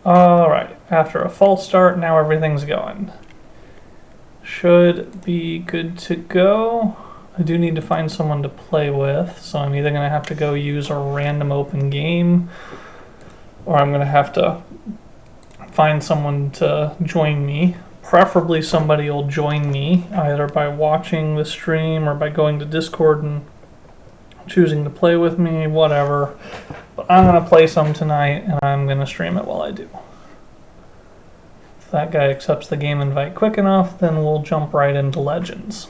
Alright, after a false start, now everything's going. Should be good to go. I do need to find someone to play with, so I'm either going to have to go use a random open game, or I'm going to have to find someone to join me. Preferably somebody will join me, either by watching the stream or by going to Discord and choosing to play with me, whatever. But I'm going to play some tonight, and I'm going to stream it while I do. If that guy accepts the game invite quick enough, then we'll jump right into Legends.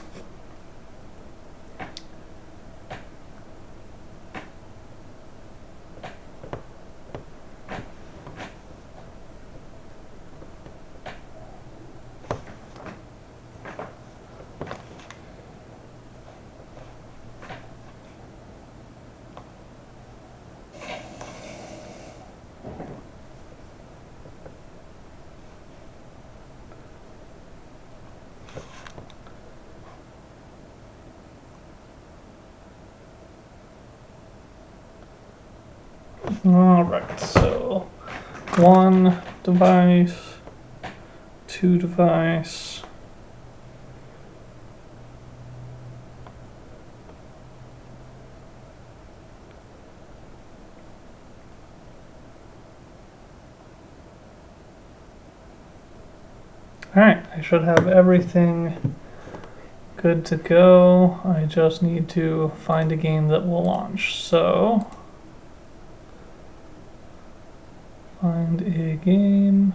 Alright, so 1 device, 2 device, alright, I should have everything good to go. I just need to find a game that will launch. So find a game.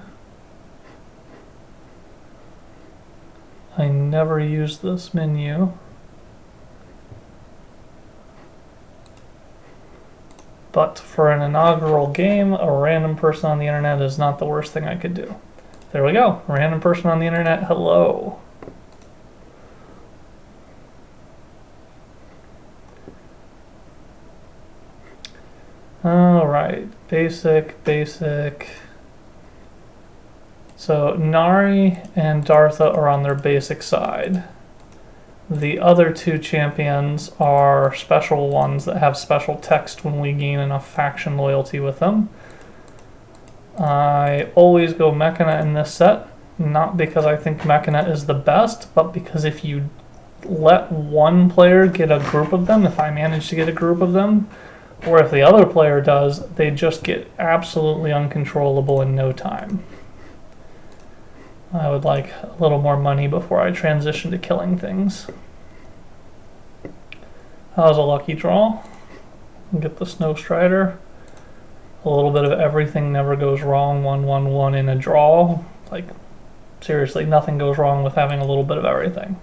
I never use this menu. But for an inaugural game, a random person on the internet is not the worst thing I could do. There we go. Random person on the internet, hello. Alright, basic. So Nari and Dartha are on their basic side. The other two champions are special ones that have special text when we gain enough faction loyalty with them. I always go Mechana in this set, not because I think Mechana is the best, but because if you let one player get a group of them, if I manage to get a group of them, or if the other player does, they just get absolutely uncontrollable in no time. I would like a little more money before I transition to killing things. That was a lucky draw. Get the Snow Strider. A little bit of everything never goes wrong. 1-1-1 in a draw. Like, seriously, nothing goes wrong with having a little bit of everything.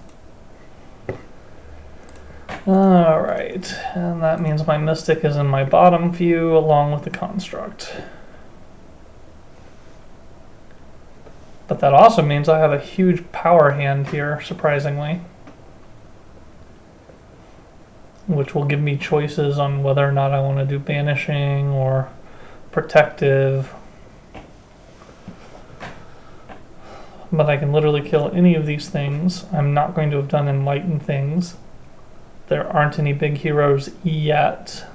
Alright, and that means my Mystic is in my bottom view along with the Construct. But that also means I have a huge power hand here, surprisingly. Which will give me choices on whether or not I want to do Banishing or Protective. But I can literally kill any of these things. I'm not going to have done Enlighten things. There aren't any big heroes yet.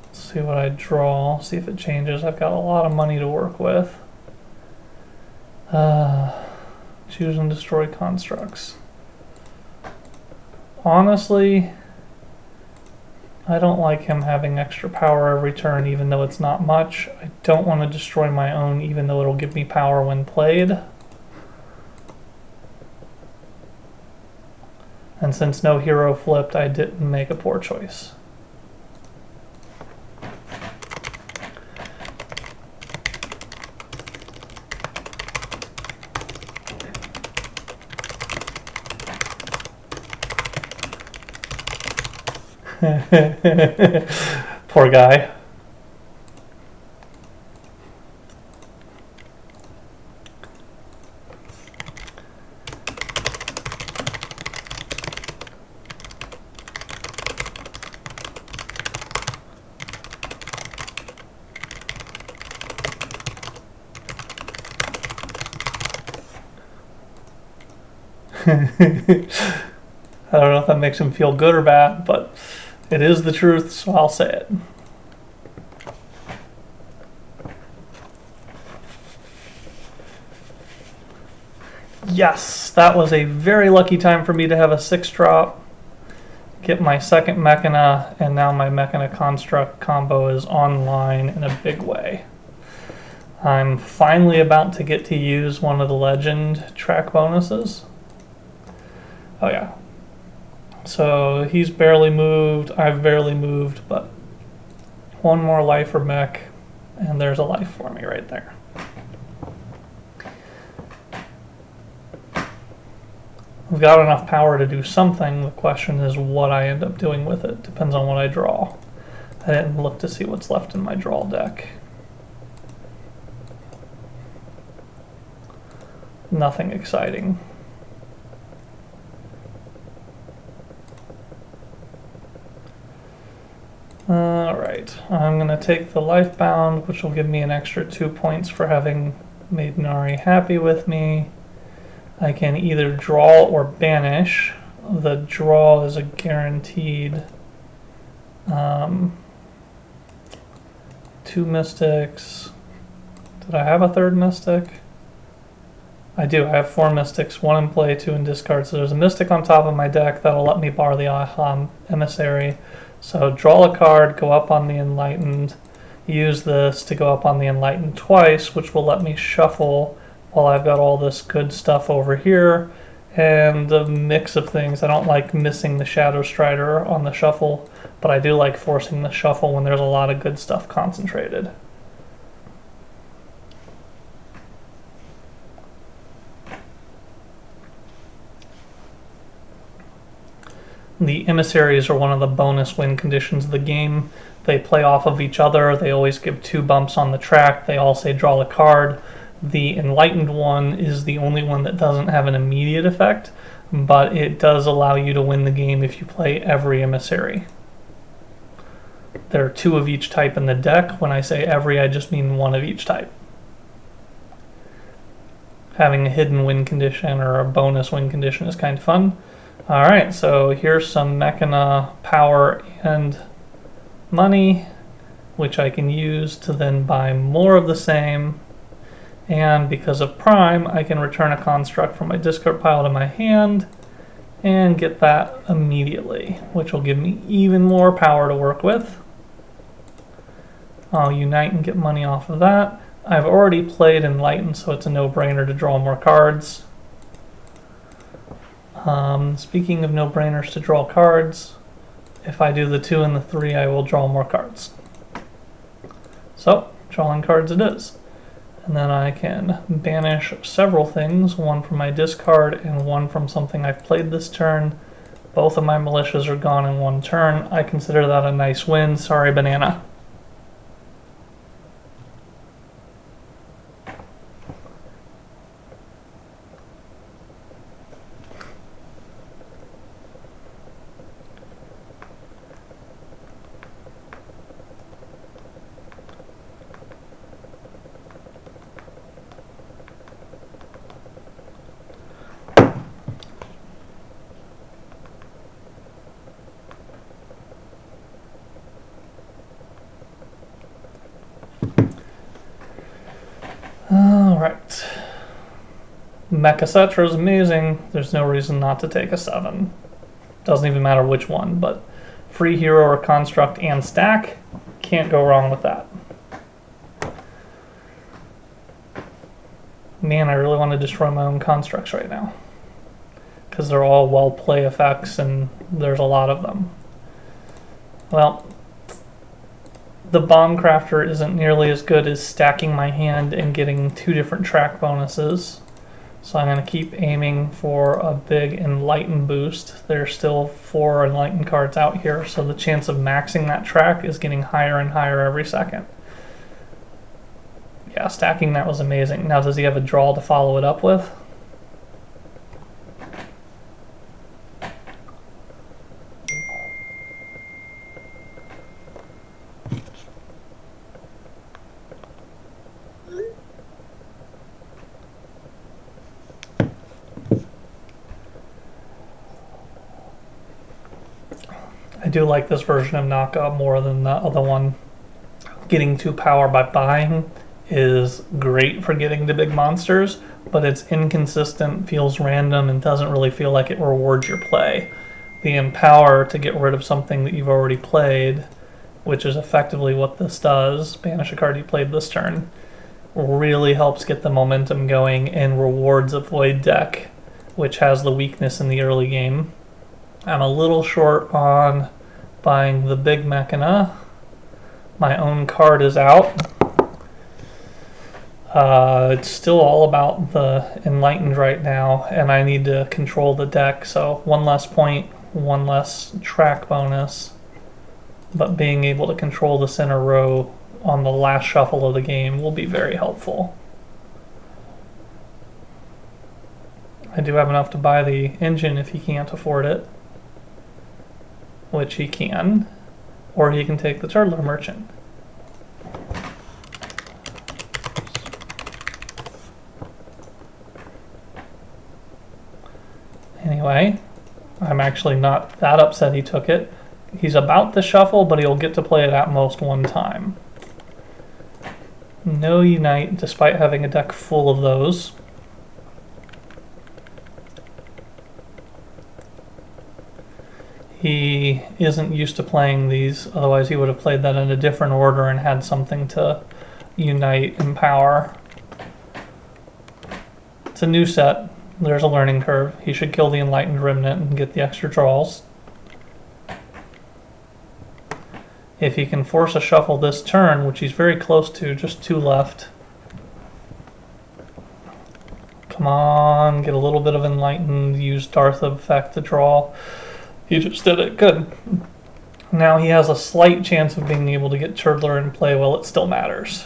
Let's see what I draw, see if it changes. I've got a lot of money to work with. Choose and destroy constructs. Honestly, I don't like him having extra power every turn, even though it's not much. I don't want to destroy my own, even though it'll give me power when played. And since no hero flipped, I didn't make a poor choice. Poor guy. I don't know if that makes him feel good or bad, but it is the truth, so I'll say it. Yes, that was a very lucky time for me to have a 6-drop. Get my second Mechana, and now my Mechana Construct combo is online in a big way. I'm finally about to get to use one of the Legend track bonuses. Oh yeah. So he's barely moved, I've barely moved, but one more life for mech, and there's a life for me right there. I've got enough power to do something. The question is what I end up doing with it. Depends on what I draw. I didn't look to see what's left in my draw deck. Nothing exciting. Alright, I'm going to take the life bound, which will give me an extra 2 points for having made Nari happy with me. I can either draw or banish. The draw is a guaranteed 2 mystics. Did I have a third mystic? I do. I have 4 mystics, 1 in play, 2 in discard. So there's a mystic on top of my deck that'll let me borrow the emissary. So draw a card, go up on the Enlightened, use this to go up on the Enlightened twice, which will let me shuffle while I've got all this good stuff over here, and a mix of things. I don't like missing the Shadow Strider on the shuffle, but I do like forcing the shuffle when there's a lot of good stuff concentrated. The emissaries are one of the bonus win conditions of the game. They play off of each other. They always give 2 bumps on the track. They all say draw a card. The Enlightened one is the only one that doesn't have an immediate effect, but it does allow you to win the game if you play every emissary. There are 2 of each type in the deck. When I say every, I just mean 1 of each type. Having a hidden win condition or a bonus win condition is kind of fun. Alright, so here's some Mechana power and money, which I can use to then buy more of the same. And because of Prime, I can return a construct from my discard pile to my hand and get that immediately, which will give me even more power to work with. I'll unite and get money off of that. I've already played Enlightened, so it's a no-brainer to draw more cards. Speaking of no-brainers to draw cards, if I do the 2 and the 3, I will draw more cards. So, drawing cards it is. And then I can banish several things, 1 from my discard and 1 from something I've played this turn. Both of my militias are gone in 1 turn. I consider that a nice win. Sorry, banana. Alright. Mecha Cetra is amazing. There's no reason not to take a 7. Doesn't even matter which one, but free hero or construct and stack, can't go wrong with that. Man, I really want to destroy my own constructs right now, because they're all well play effects and there's a lot of them. Well, the Bomb Crafter isn't nearly as good as stacking my hand and getting 2 different track bonuses. So I'm going to keep aiming for a big Enlighten boost. There's still 4 Enlighten cards out here, so the chance of maxing that track is getting higher and higher every second. Yeah, stacking that was amazing. Now, does he have a draw to follow it up with? I do like this version of Naka more than the other one. Getting 2 power by buying is great for getting to big monsters, but it's inconsistent, feels random, and doesn't really feel like it rewards your play. The Empower to get rid of something that you've already played, which is effectively what this does, banish a card you played this turn, really helps get the momentum going and rewards a Void deck, which has the weakness in the early game. I'm a little short on buying the big Mechana. My own card is out. It's still all about the Enlightened right now, and I need to control the deck, so one less point, one less track bonus, but being able to control the center row on the last shuffle of the game will be very helpful. I do have enough to buy the engine if he can't afford it, which he can, or he can take the Turtler Merchant. Anyway, I'm actually not that upset he took it. He's about to shuffle, but he'll get to play it at most one time. No Unite, despite having a deck full of those. He isn't used to playing these, otherwise he would have played that in a different order and had something to Unite, Empower. It's a new set. There's a learning curve. He should kill the Enlightened Remnant and get the extra draws. If he can force a shuffle this turn, which he's very close to, just 2 left. Come on, get a little bit of Enlightened, use Darth effect to draw. He just did it, good. Now he has a slight chance of being able to get Turtler in play while it still matters.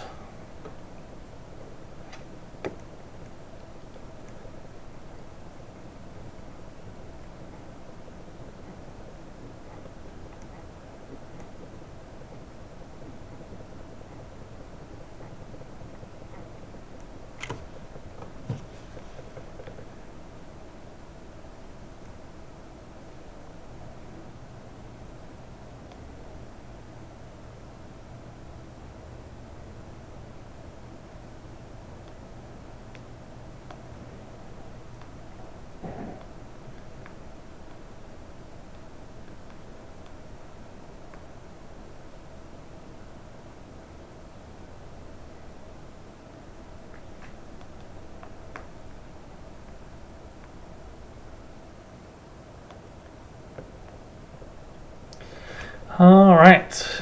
Alright,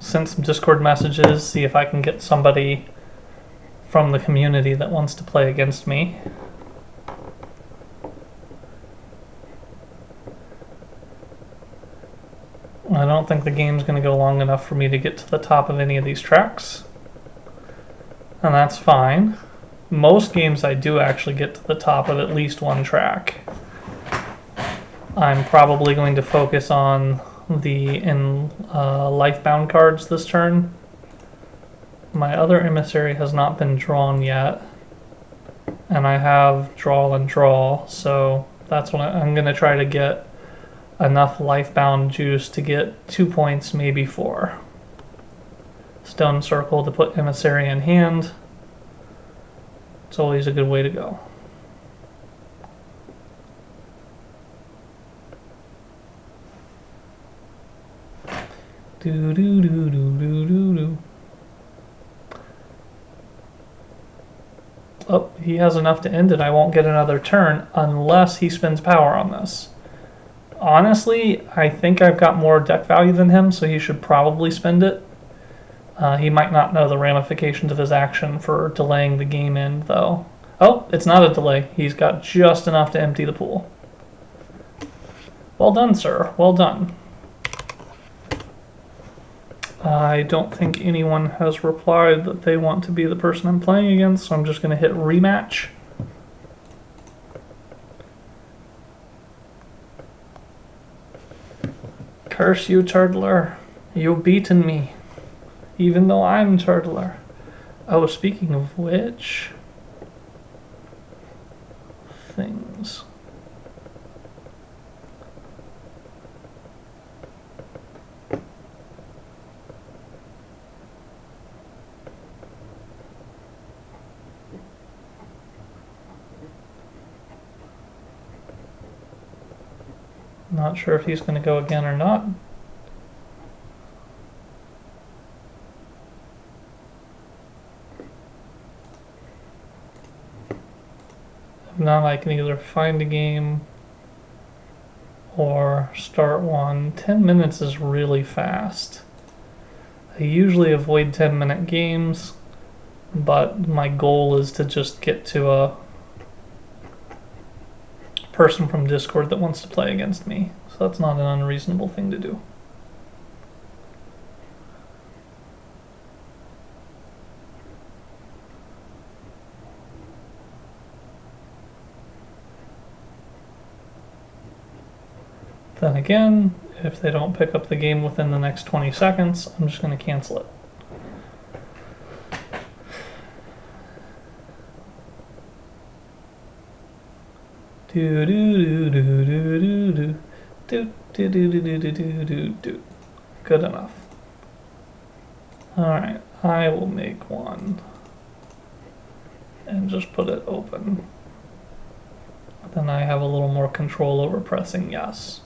send some Discord messages, see if I can get somebody from the community that wants to play against me. I don't think the game's going to go long enough for me to get to the top of any of these tracks, and that's fine. Most games I do actually get to the top of at least one track. I'm probably going to focus on the Lifebound cards this turn. My other emissary has not been drawn yet, and I have draw and draw, so that's what I'm going to try to get enough Lifebound juice to get 2 points, maybe 4. Stone Circle to put emissary in hand. It's always a good way to go. Do do do do do do do. Oh, he has enough to end it. I won't get another turn unless he spends power on this. Honestly, I think I've got more deck value than him, so he should probably spend it. He might not know the ramifications of his action for delaying the game end, though. Oh, it's not a delay. He's got just enough to empty the pool. Well done, sir. Well done. I don't think anyone has replied that they want to be the person I'm playing against, so I'm just going to hit rematch. Curse you, Turtler. You've beaten me, even though I'm Turtler. Oh, speaking of which... things... Not sure if he's going to go again or not. If not, I can either find a game or start one. 10 minutes is really fast. I usually avoid 10-minute games, but my goal is to just get to a person from Discord that wants to play against me. So that's not an unreasonable thing to do. Then again, if they don't pick up the game within the next 20 seconds, I'm just going to cancel it. Do do do do do do do do do do do do do do do. Good enough. Alright, I will make one and just put it open. Then I have a little more control over pressing yes.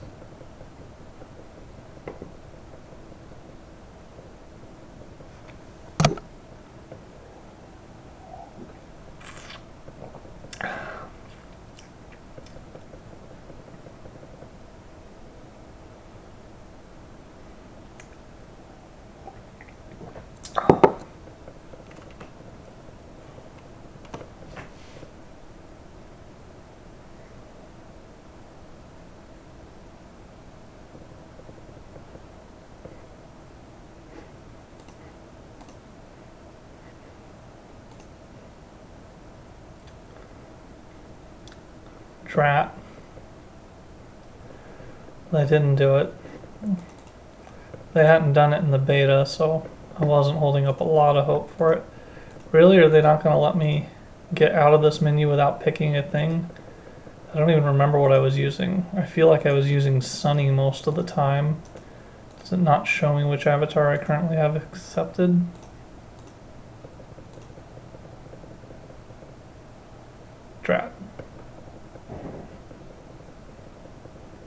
Drat. They didn't do it. They hadn't done it in the beta, so I wasn't holding up a lot of hope for it. Really, are they not going to let me get out of this menu without picking a thing? I don't even remember what I was using. I feel like I was using Sunny most of the time. Is it not showing which avatar I currently have accepted? Drat.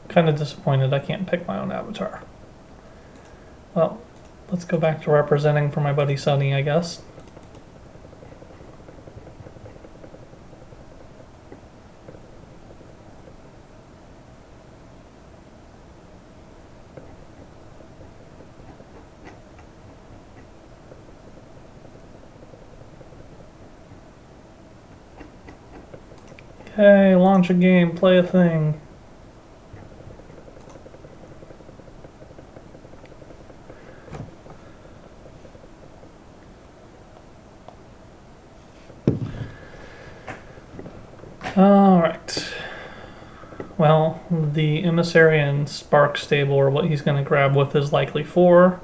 Kind of disappointed I can't pick my own avatar. Well, let's go back to representing for my buddy Sunny, I guess. Okay, launch a game, play a thing. Alright. Well, the Emissary and Spark stable are what he's going to grab with is likely 4.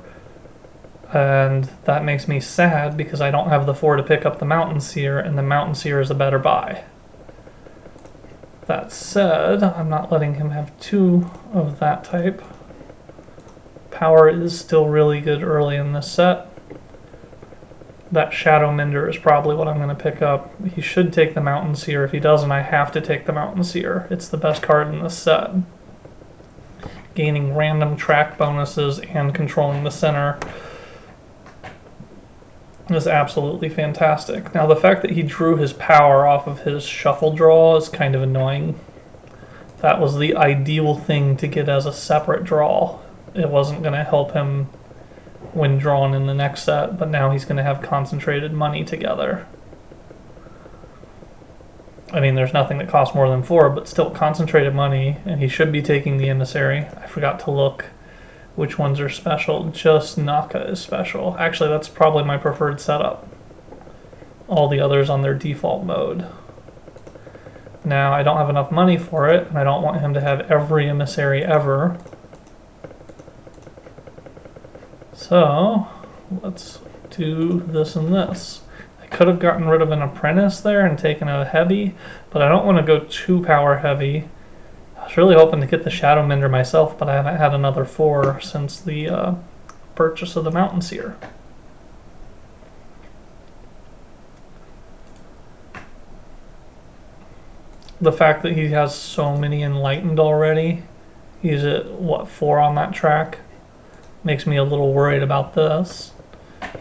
And that makes me sad because I don't have the 4 to pick up the Mountain Seer, and the Mountain Seer is a better buy. That said, I'm not letting him have 2 of that type. Power is still really good early in this set. That Shadow Mender is probably what I'm going to pick up. He should take the Mountain Seer. If he doesn't, I have to take the Mountain Seer. It's the best card in this set. Gaining random track bonuses and controlling the center is absolutely fantastic. Now, the fact that he drew his power off of his shuffle draw is kind of annoying. That was the ideal thing to get as a separate draw. It wasn't going to help him when drawn in the next set, but now he's going to have concentrated money together. I mean, there's nothing that costs more than 4, but still concentrated money, and he should be taking the Emissary. I forgot to look which ones are special. Just Naka is special. Actually, that's probably my preferred setup. All the others on their default mode. Now, I don't have enough money for it, and I don't want him to have every Emissary ever. So, let's do this and this. I could have gotten rid of an Apprentice there and taken a heavy, but I don't want to go too power heavy. I was really hoping to get the Shadow Mender myself, but I haven't had another 4 since the purchase of the Mountain Seer. The fact that he has so many Enlightened already He's at, what, 4 on that track? Makes me a little worried about this.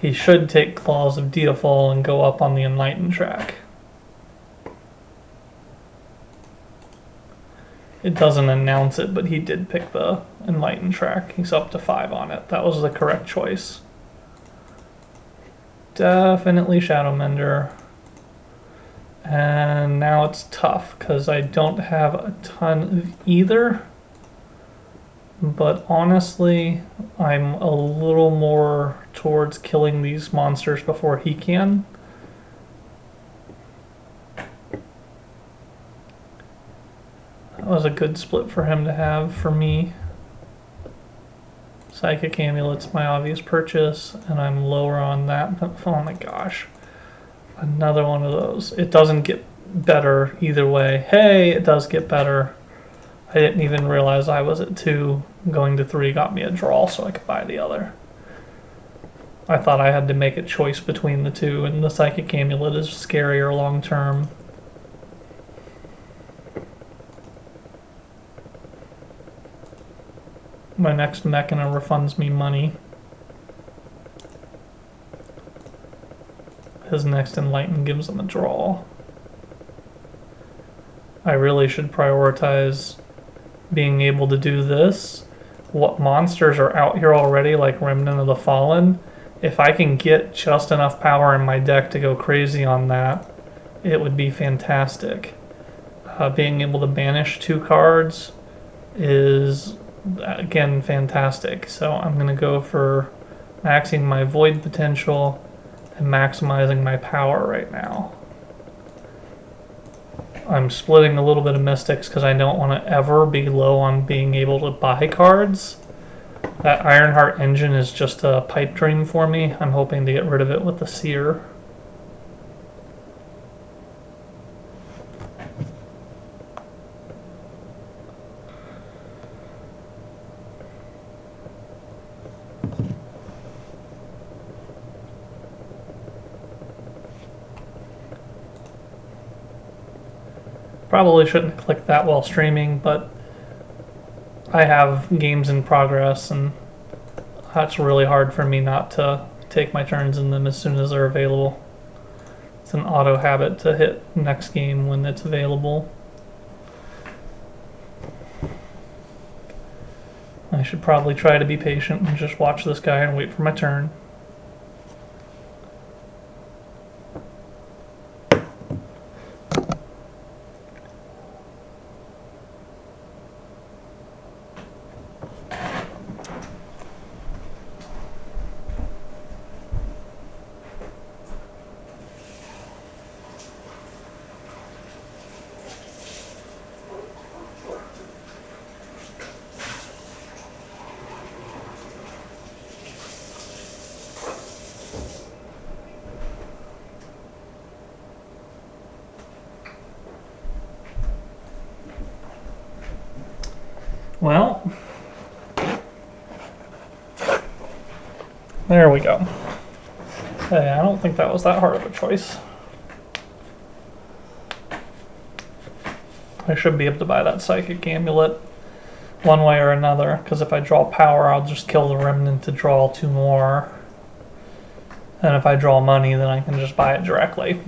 He should take Claws of Deafall and go up on the Enlightened track. It doesn't announce it, but he did pick the Enlightened track. He's up to 5 on it. That was the correct choice. Definitely Shadowmender. And now it's tough because I don't have a ton of either. But honestly, I'm a little more towards killing these monsters before he can. That was a good split for him to have for me. Psychic Amulet's my obvious purchase, and I'm lower on that. But oh my gosh. Another one of those. It doesn't get better either way. Hey, it does get better. I didn't even realize I was at 2. Going to 3 got me a draw so I could buy the other. I thought I had to make a choice between the two, and the Psychic Amulet is scarier long term. My next Mechana refunds me money. His next Enlighten gives him a draw. I really should prioritize being able to do this. What monsters are out here already, like Remnant of the Fallen? If I can get just enough power in my deck to go crazy on that, it would be fantastic. Being able to banish 2 cards is, again, fantastic. So I'm going to go for maxing my void potential and maximizing my power right now. I'm splitting a little bit of Mystics because I don't want to ever be low on being able to buy cards. That Ironheart engine is just a pipe dream for me. I'm hoping to get rid of it with the Seer. Probably shouldn't click that while streaming, but I have games in progress, and that's really hard for me not to take my turns in them as soon as they're available. It's an auto habit to hit next game when it's available. I should probably try to be patient and just watch this guy and wait for my turn. Well, there we go. Hey, I don't think that was that hard of a choice. I should be able to buy that Psychic Amulet one way or another, because if I draw power, I'll just kill the Remnant to draw 2 more. And if I draw money, then I can just buy it directly.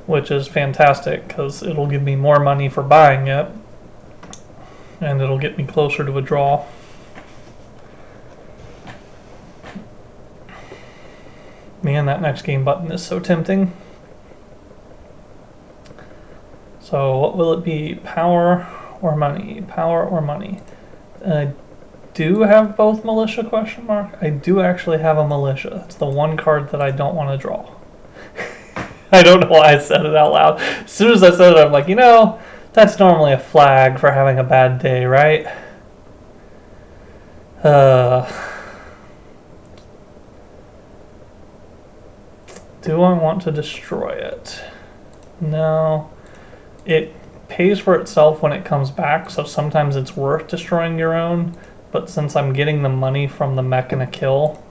Which is fantastic, because it'll give me more money for buying it, and it'll get me closer to a draw. Man, that next game button is so tempting. So what will it be? Power or money? Power or money? I do have both Militia, question mark. I do actually have a Militia. It's the one card that I don't want to draw. I don't know why I said it out loud. As soon as I said it, I'm like, you know, that's normally a flag for having a bad day, right? Do I want to destroy it? No. It pays for itself when it comes back, so sometimes it's worth destroying your own, but since I'm getting the money from the Mechana kill,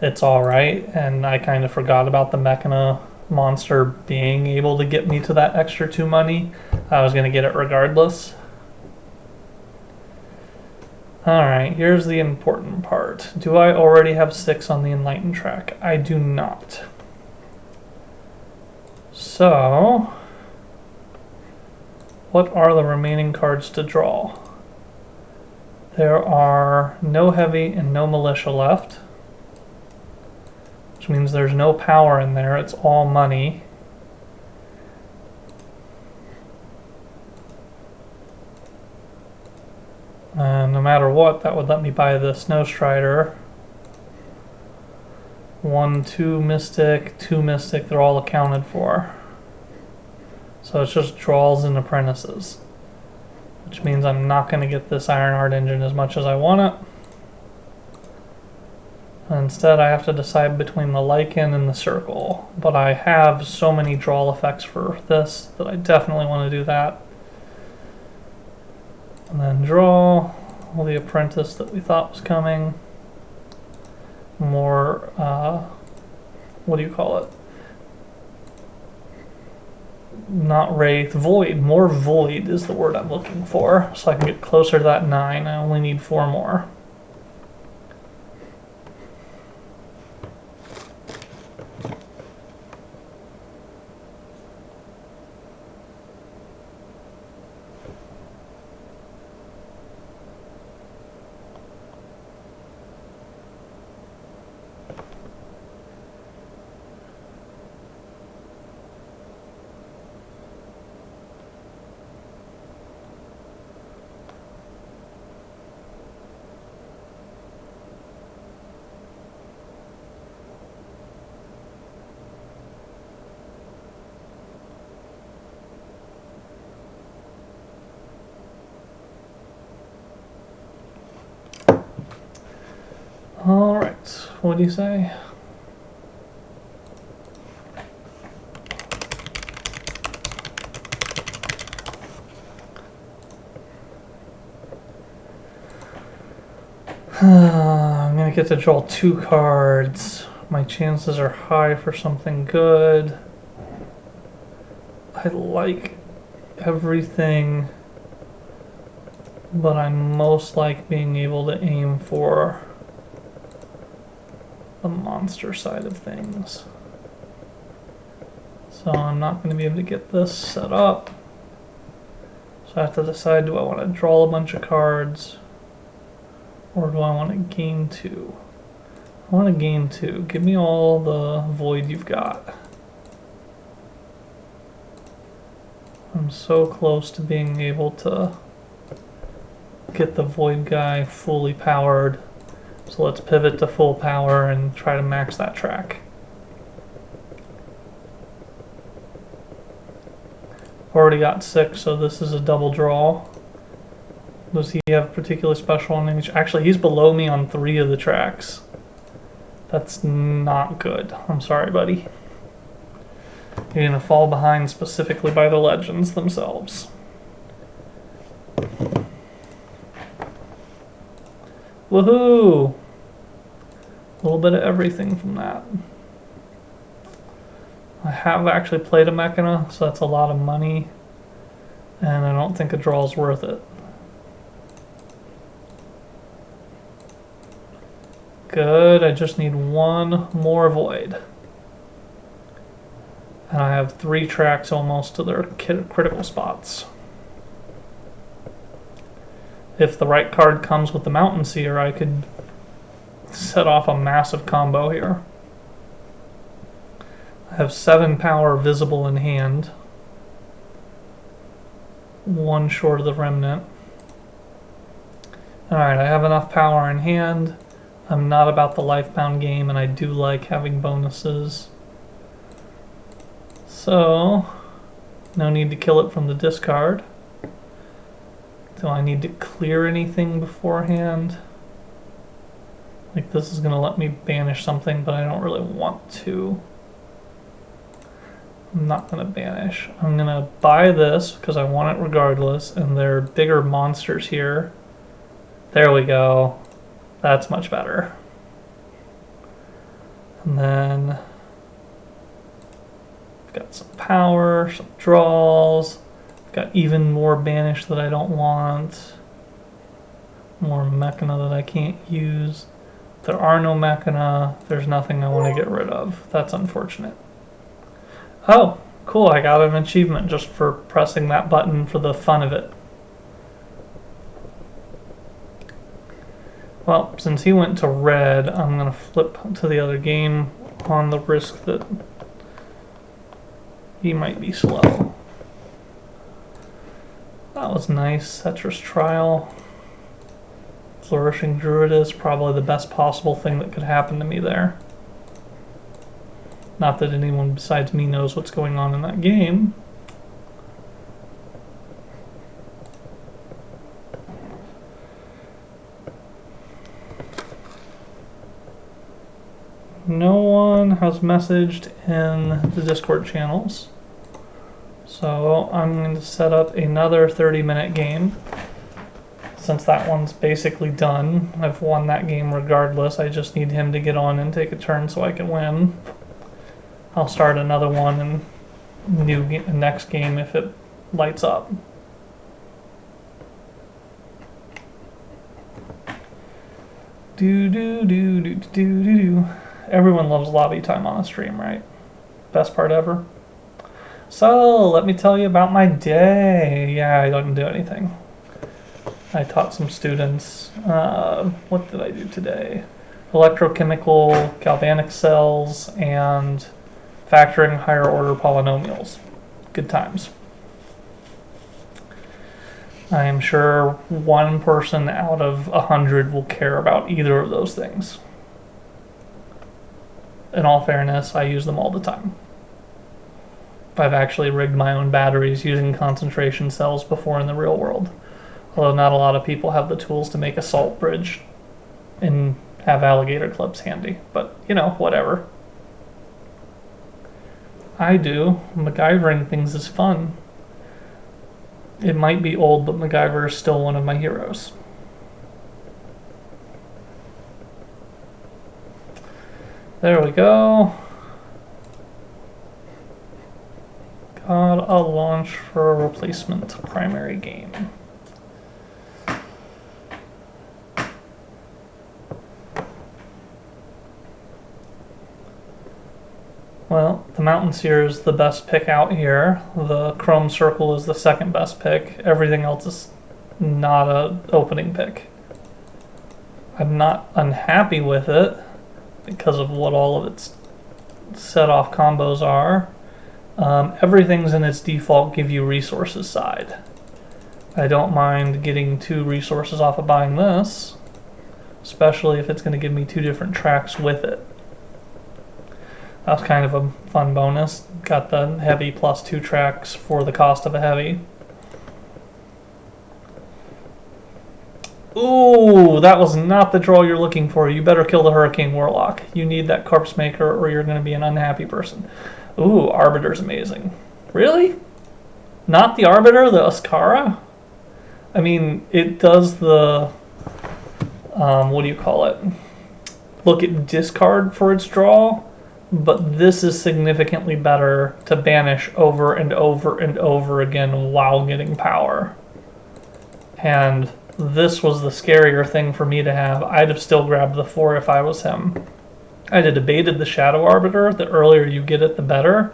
it's alright, and I kind of forgot about the Mechana monster being able to get me to that extra 2 money. I was going to get it regardless. Alright, here's the important part. Do I already have 6 on the Enlightened track? I do not. So, what are the remaining cards to draw? There are no heavy and no militia left, which means there's no power in there, it's all money. No matter what, that would let me buy the Snow Strider. 1, 2 Mystic, 2 Mystic, they're all accounted for. So it's just draws and apprentices. Which means I'm not going to get this Ironheart engine as much as I want it. Instead, I have to decide between the Lycan and the Circle. But I have so many draw effects for this that I definitely want to do that. And then draw the apprentice that we thought was coming. More, what do you call it? Not Wraith, Void. More Void is the word I'm looking for. So I can get closer to that 9. I only need 4 more. Alright, what do you say? I'm gonna get to draw 2 cards. My chances are high for something good. I like everything, but I most like being able to aim for the monster side of things. So I'm not going to be able to get this set up. So I have to decide, do I want to draw a bunch of cards or do I want to gain 2? I want to gain 2. Give me all the void you've got. I'm so close to being able to get the void guy fully powered. So let's pivot to full power and try to max that track. Already got 6, so this is a double draw. Does he have particular special on any? Actually, he's below me on 3 of the tracks. That's not good. I'm sorry, buddy. You're gonna fall behind specifically by the legends themselves. Woohoo! A little bit of everything from that. I have actually played a Mechana, so that's a lot of money, and I don't think a draw is worth it. Good, I just need 1 more void. And I have 3 tracks almost to their critical spots. If the right card comes with the Mountain Seer, I could set off a massive combo here. I have 7 power visible in hand. 1 short of the Remnant. Alright, I have enough power in hand. I'm not about the Lifebound game, and I do like having bonuses. So, no need to kill it from the discard. Do I need to clear anything beforehand? Like, this is going to let me banish something, but I don't really want to. I'm not going to banish. I'm going to buy this because I want it regardless, and there are bigger monsters here. There we go. That's much better. And then I've got some power, some draws. I've got even more banish that I don't want. more Mechana that I can't use. There are no Mechana. There's nothing I want to get rid of. That's unfortunate. Oh, cool. I got an achievement just for pressing that button for the fun of it. Well, since he went to red, I'm going to flip to the other game on the risk that he might be slow. That was nice. Cetra's Trial. Flourishing Druid is probably the best possible thing that could happen to me there. Not that anyone besides me knows what's going on in that game. No one has messaged in the Discord channels. So I'm going to set up another 30-minute game. Since that one's basically done, I've won that game regardless. I just need him to get on and take a turn so I can win. I'll start another one and next game if it lights up. Do. Everyone loves lobby time on a stream, right? Best part ever. So, let me tell you about my day. Yeah, I didn't do anything. I taught some students. What did I do today? Electrochemical, galvanic cells, and factoring higher order polynomials. Good times. I am sure one person out of 100 will care about either of those things. In all fairness, I use them all the time. I've actually rigged my own batteries using concentration cells before in the real world. Although not a lot of people have the tools to make a salt bridge and have alligator clips handy. But, you know, whatever. I do. MacGyvering things is fun. It might be old, but MacGyver is still one of my heroes. There we go. Got a launch for a replacement primary game. Well, the Mountain Seer is the best pick out here. The Chrome Circle is the second best pick. Everything else is not an opening pick. I'm not unhappy with it because of what all of its set-off combos are. Everything's in its default give you resources side. I don't mind getting 2 resources off of buying this, especially if it's going to give me 2 different tracks with it. That was kind of a fun bonus. Got the heavy plus 2 tracks for the cost of a heavy. Ooh, that was not the draw you're looking for. You better kill the Hurricane Warlock. You need that Corpse Maker or you're going to be an unhappy person. Ooh, Arbiter's amazing. Really? Not the Arbiter, the Ascara? I mean, it does the... what do you call it? Look at discard for its draw, but this is significantly better to banish over and over and over again while getting power. And this was the scarier thing for me to have. I'd have still grabbed the 4 if I was him. I'd have debated the Shadow Arbiter. The earlier you get it, the better.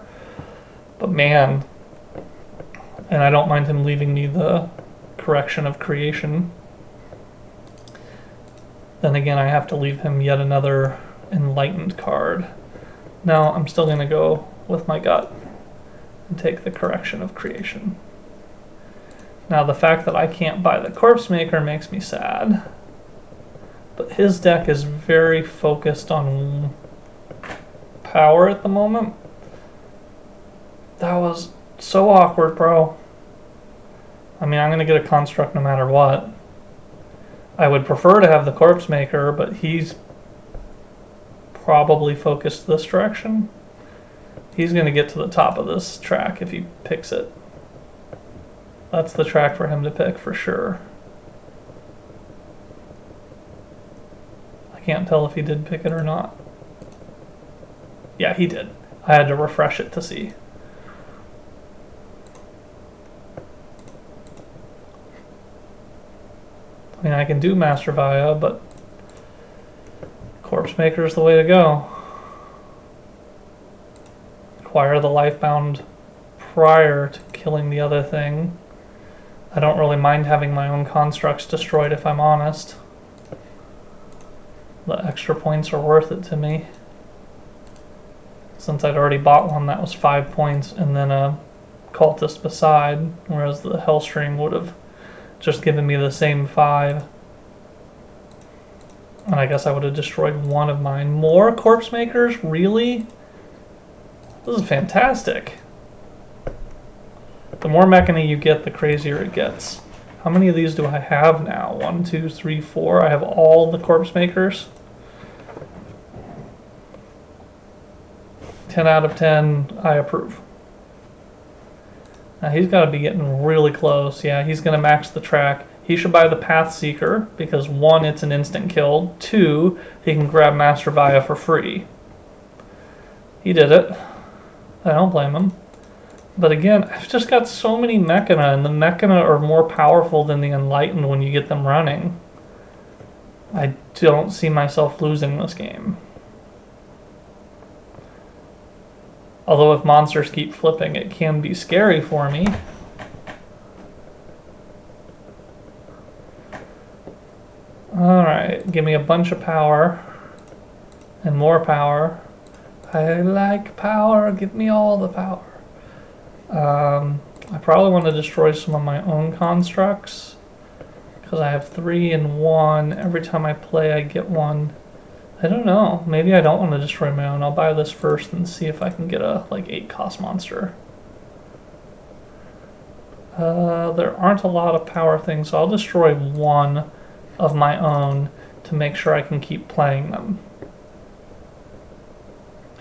But man, and I don't mind him leaving me the Correction of Creation. Then again, I have to leave him yet another Enlightened card. No, I'm still going to go with my gut and take the Correction of Creation. Now, the fact that I can't buy the Corpse Maker makes me sad. But his deck is very focused on power at the moment. That was so awkward, bro. I mean, I'm going to get a Construct no matter what. I would prefer to have the Corpse Maker, but he's probably focused this direction. He's going to get to the top of this track if he picks it. That's the track for him to pick for sure. I can't tell if he did pick it or not. Yeah, he did. I had to refresh it to see. I mean, I can do Master Via, but Corpse Maker is the way to go. Acquire the Lifebound prior to killing the other thing. I don't really mind having my own constructs destroyed, if I'm honest. The extra points are worth it to me. Since I'd already bought one that was 5 points and then a cultist beside, whereas the Hellstring would have just given me the same 5. And I guess I would have destroyed one of mine. More Corpse Makers? Really? This is fantastic. The more Mechana you get, the crazier it gets. How many of these do I have now? 1, 2, 3, 4. I have all the Corpse Makers. 10 out of 10, I approve. Now he's got to be getting really close. Yeah, he's going to max the track. He should buy the Path Seeker because 1, it's an instant kill. 2, he can grab Master Via for free. He did it. I don't blame him. But again, I've just got so many Mechana, and the Mechana are more powerful than the Enlightened when you get them running. I don't see myself losing this game. Although if monsters keep flipping, it can be scary for me. Alright, give me a bunch of power. And more power. I like power, give me all the power. I probably want to destroy some of my own constructs. Because I have 3 and 1. Every time I play, I get 1. I don't know. Maybe I don't want to destroy my own. I'll buy this first and see if I can get a, like, 8 cost monster. There aren't a lot of power things, so I'll destroy 1 of my own to make sure I can keep playing them.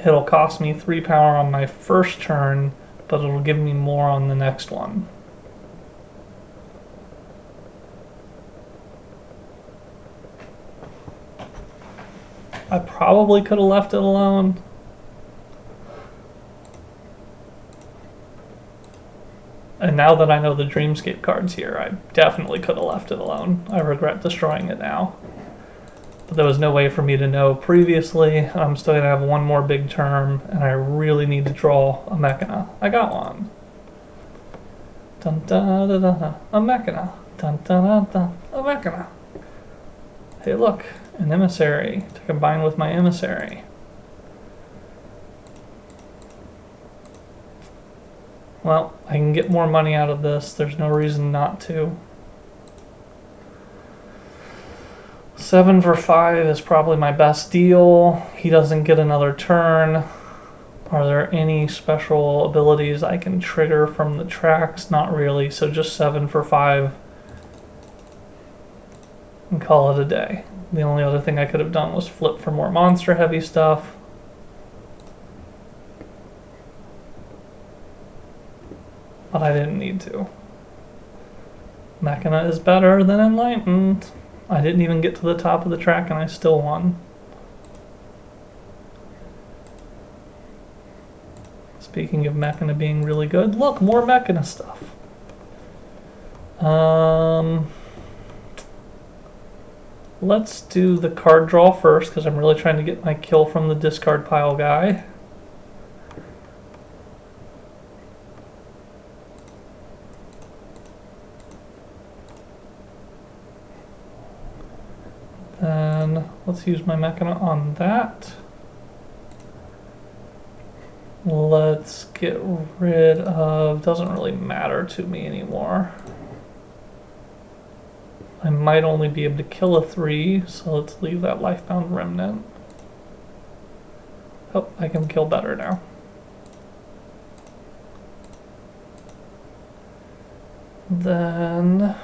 It'll cost me 3 power on my first turn, but it'll give me more on the next one. I probably could have left it alone. And now that I know the Dreamscape card's here, I definitely could have left it alone. I regret destroying it now. But there was no way for me to know previously. I'm still going to have one more big term, and I really need to draw a Mechana. I got one. Dun dun dun dun, a Mechana. Dun dun dun dun, a Mechana. Hey look, an Emissary to combine with my Emissary. Well, I can get more money out of this. There's no reason not to. 7 for 5 is probably my best deal. He doesn't get another turn. Are there any special abilities I can trigger from the tracks? Not really, so just 7 for 5 and call it a day. The only other thing I could have done was flip for more monster heavy stuff. But I didn't need to. Mechana is better than Enlightened. I didn't even get to the top of the track and I still won. Speaking of Mechana being really good, look, more Mechana stuff. Let's do the card draw first because I'm really trying to get my kill from the discard pile guy. Then let's use my Mechana on that. Let's get rid of, doesn't really matter to me anymore. I might only be able to kill a 3, so let's leave that Lifebound Remnant. Oh, I can kill better now. Then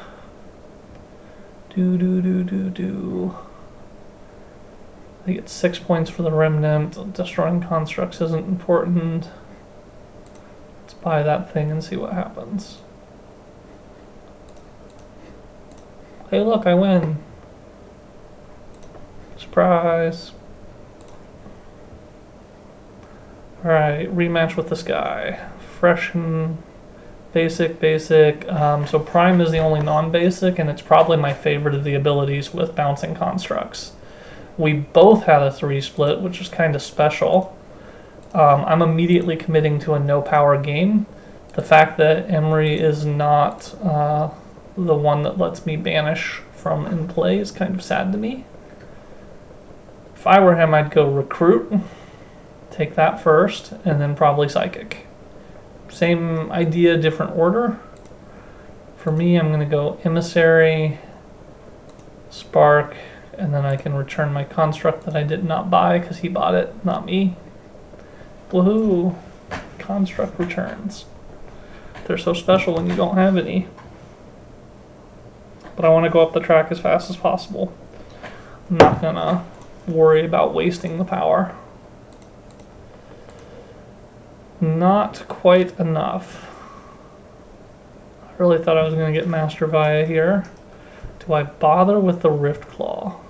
I get 6 points for the Remnant. Destroying constructs isn't important. Let's buy that thing and see what happens. Hey look, I win. Surprise. Alright, rematch with this guy. Freshen Basic, basic. So Prime is the only non-basic, and it's probably my favorite of the abilities with bouncing constructs. We both had a 3 split, which is kind of special. I'm immediately committing to a no power game. The fact that Emery is not the one that lets me banish from in play is kind of sad to me. If I were him, I'd go Recruit, take that first, and then probably Psychic. Same idea, different order. For me, I'm going to go Emissary, Spark, and then I can return my construct that I did not buy because he bought it, not me. Woohoo! Construct returns. They're so special when you don't have any. But I want to go up the track as fast as possible. I'm not going to worry about wasting the power. Not quite enough. I really thought I was going to get Master Via here. Do I bother with the Rift Claw?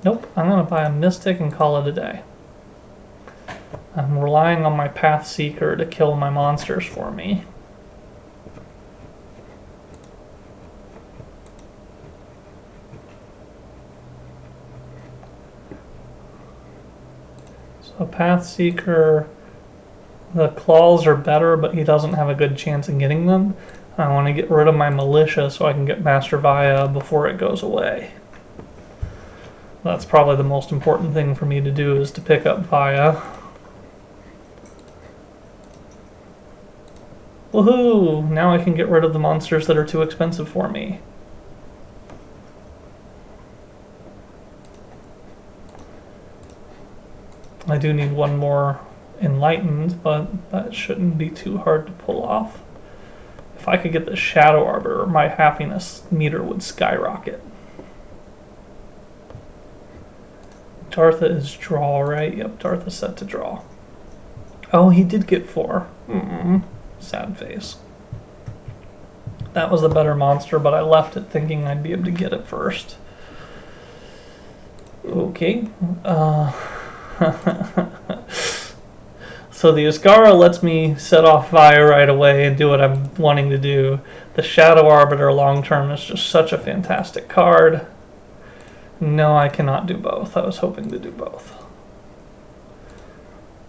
Nope, I'm going to buy a Mystic and call it a day. I'm relying on my Path Seeker to kill my monsters for me. So Path Seeker, the claws are better, but he doesn't have a good chance of getting them. I want to get rid of my Militia so I can get Master Via before it goes away. That's probably the most important thing for me to do, is to pick up Via. Woohoo! Now I can get rid of the monsters that are too expensive for me. I do need one more Enlightened, but that shouldn't be too hard to pull off. If I could get the Shadow Arbiter, my happiness meter would skyrocket. Dartha is draw, right? Yep, Dartha's set to draw. Oh, he did get 4. Sad face. That was the better monster, but I left it thinking I'd be able to get it first. Okay. So the Ascara lets me set off Via right away and do what I'm wanting to do. The Shadow Arbiter long term is just such a fantastic card. No, I cannot do both. I was hoping to do both.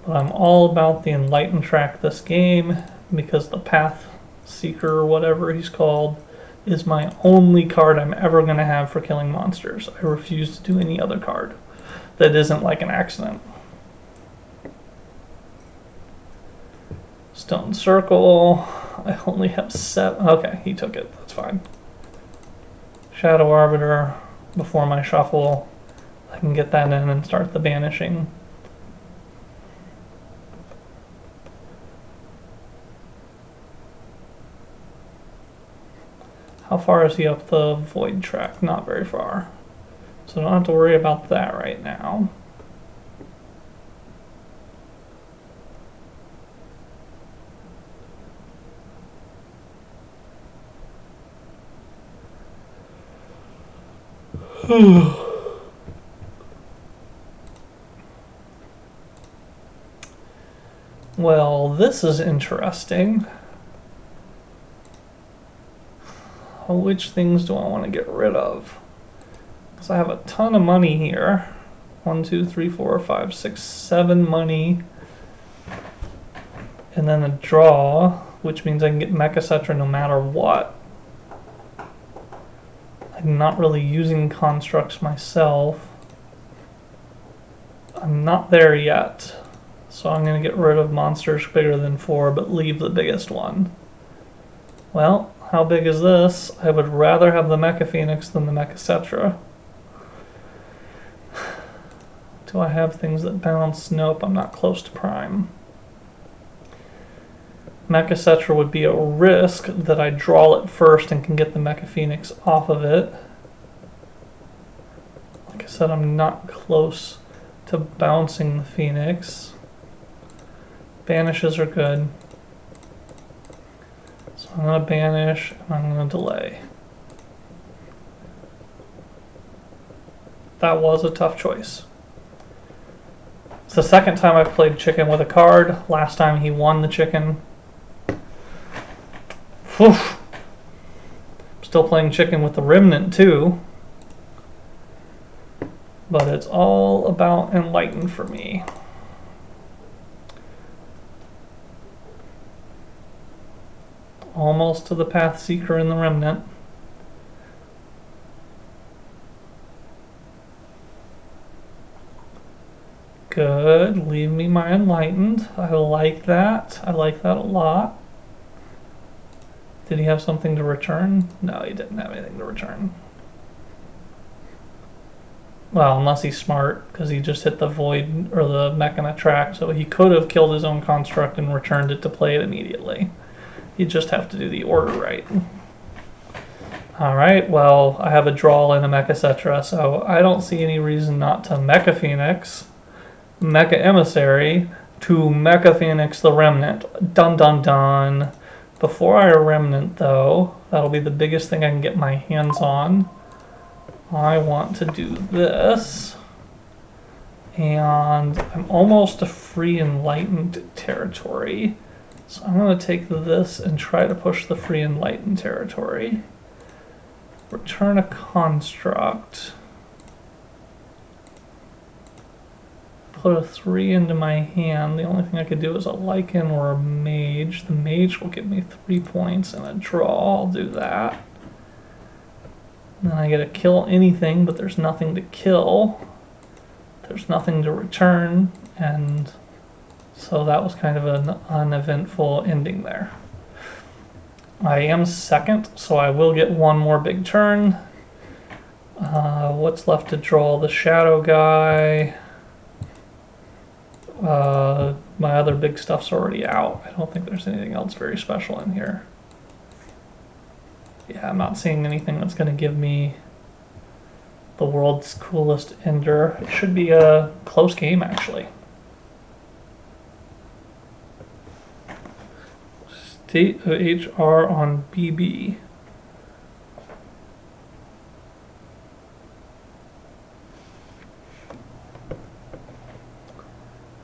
But I'm all about the Enlightened track this game, because the Path Seeker, or whatever he's called, is my only card I'm ever going to have for killing monsters. I refuse to do any other card that isn't like an accident. Stone Circle. I only have 7. Okay, he took it. That's fine. Shadow Arbiter. Before my shuffle, I can get that in and start the banishing. How far is he up the Void track? Not very far. So I don't have to worry about that right now. Well, this is interesting. Which things do I want to get rid of? Because I have a ton of money here. 1, 2, 3, 4, 5, 6, 7 money. And then a draw, which means I can get Mecha Cetra no matter what. I'm not really using constructs myself. I'm not there yet. So I'm going to get rid of monsters bigger than 4, but leave the biggest one. Well, how big is this? I would rather have the Mecha Phoenix than the Mecha Cetra. Do I have things that bounce? Nope, I'm not close to Prime. Mecha Cetra would be a risk that I draw it first and can get the Mecha Phoenix off of it. Like I said, I'm not close to bouncing the Phoenix. Banishes are good. So I'm going to banish and I'm going to delay. That was a tough choice. It's the second time I've played chicken with a card. Last time he won the chicken. Oof. Still playing chicken with the Remnant too. But it's all about Enlightened for me. Almost to the Path Seeker in the Remnant. Good. Leave me my Enlightened. I like that. I like that a lot. Did he have something to return? No, he didn't have anything to return. Well, unless he's smart, because he just hit the Void or the Mechana track, so he could have killed his own construct and returned it to play it immediately. You just have to do the order right. Alright, well, I have a draw and a Mecha Cetra, so I don't see any reason not to Mecha Phoenix, Mecha Emissary, to Mecha Phoenix the Remnant. Dun dun dun. Before I Remnant, though, that'll be the biggest thing I can get my hands on. I want to do this. And I'm almost a free Enlightened territory. So I'm going to take this and try to push the free Enlightened territory. Return a construct. Put a 3 into my hand. The only thing I could do is a Lycan or a Mage. The Mage will give me 3 points and a draw. I'll do that. Then I get to kill anything, but there's nothing to kill. There's nothing to return, and so that was kind of an uneventful ending there. I am second, so I will get one more big turn. What's left to draw? The Shadow guy. My other big stuff's already out. I don't think there's anything else very special in here. Yeah, I'm not seeing anything that's going to give me the world's coolest ender. It should be a close game, actually. State of HR on BB.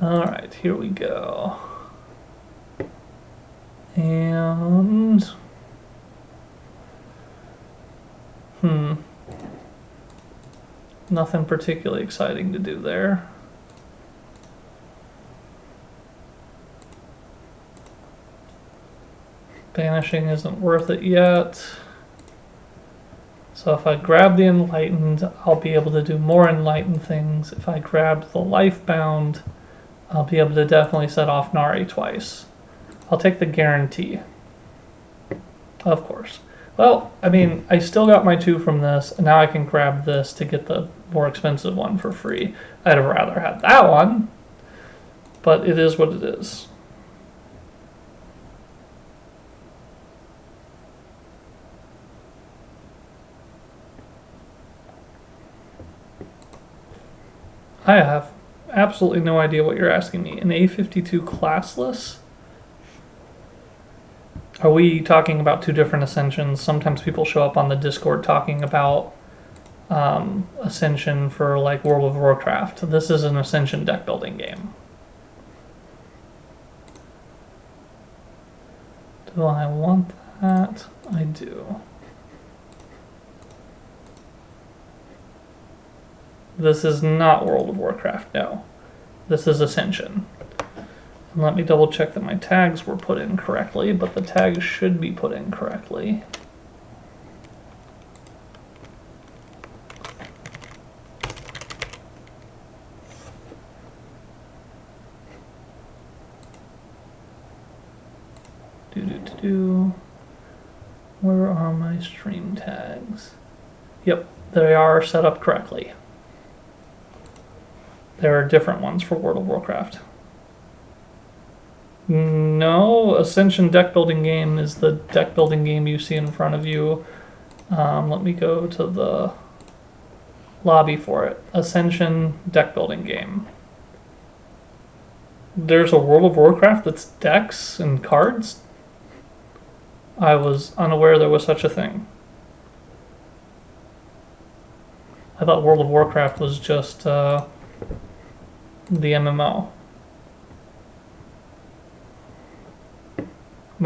Alright, here we go. And... nothing particularly exciting to do there. Banishing isn't worth it yet. So if I grab the Enlightened, I'll be able to do more Enlightened things. If I grab the Lifebound, I'll be able to definitely set off Nari twice. I'll take the guarantee. Of course. Well, I mean, I still got my 2 from this, and now I can grab this to get the more expensive one for free. I'd have rather had that one, but it is what it is. I have absolutely no idea what you're asking me. An A52 classless? Are we talking about 2 different Ascensions? Sometimes people show up on the Discord talking about Ascension for like World of Warcraft. This is an Ascension deck building game. Do I want that? I do. This is not World of Warcraft, no. This is Ascension. And let me double check that my tags were put in correctly, but the tags should be put in correctly. Where are my stream tags? Yep, they are set up correctly. There are different ones for World of Warcraft. No, Ascension deck building game is the deck building game you see in front of you. Let me go to the lobby for it. Ascension deck building game. There's a World of Warcraft that's decks and cards? I was unaware there was such a thing. I thought World of Warcraft was just the MMO.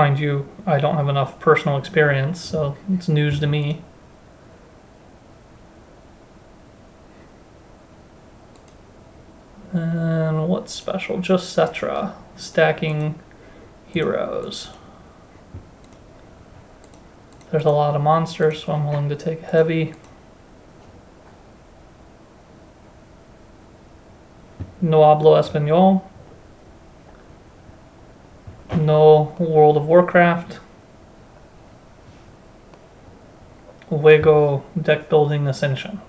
Mind you, I don't have enough personal experience, so it's news to me. And what's special? Just Cetra. Stacking heroes. There's a lot of monsters, so I'm willing to take heavy. No hablo español. No World of Warcraft. Juego deck building Ascension.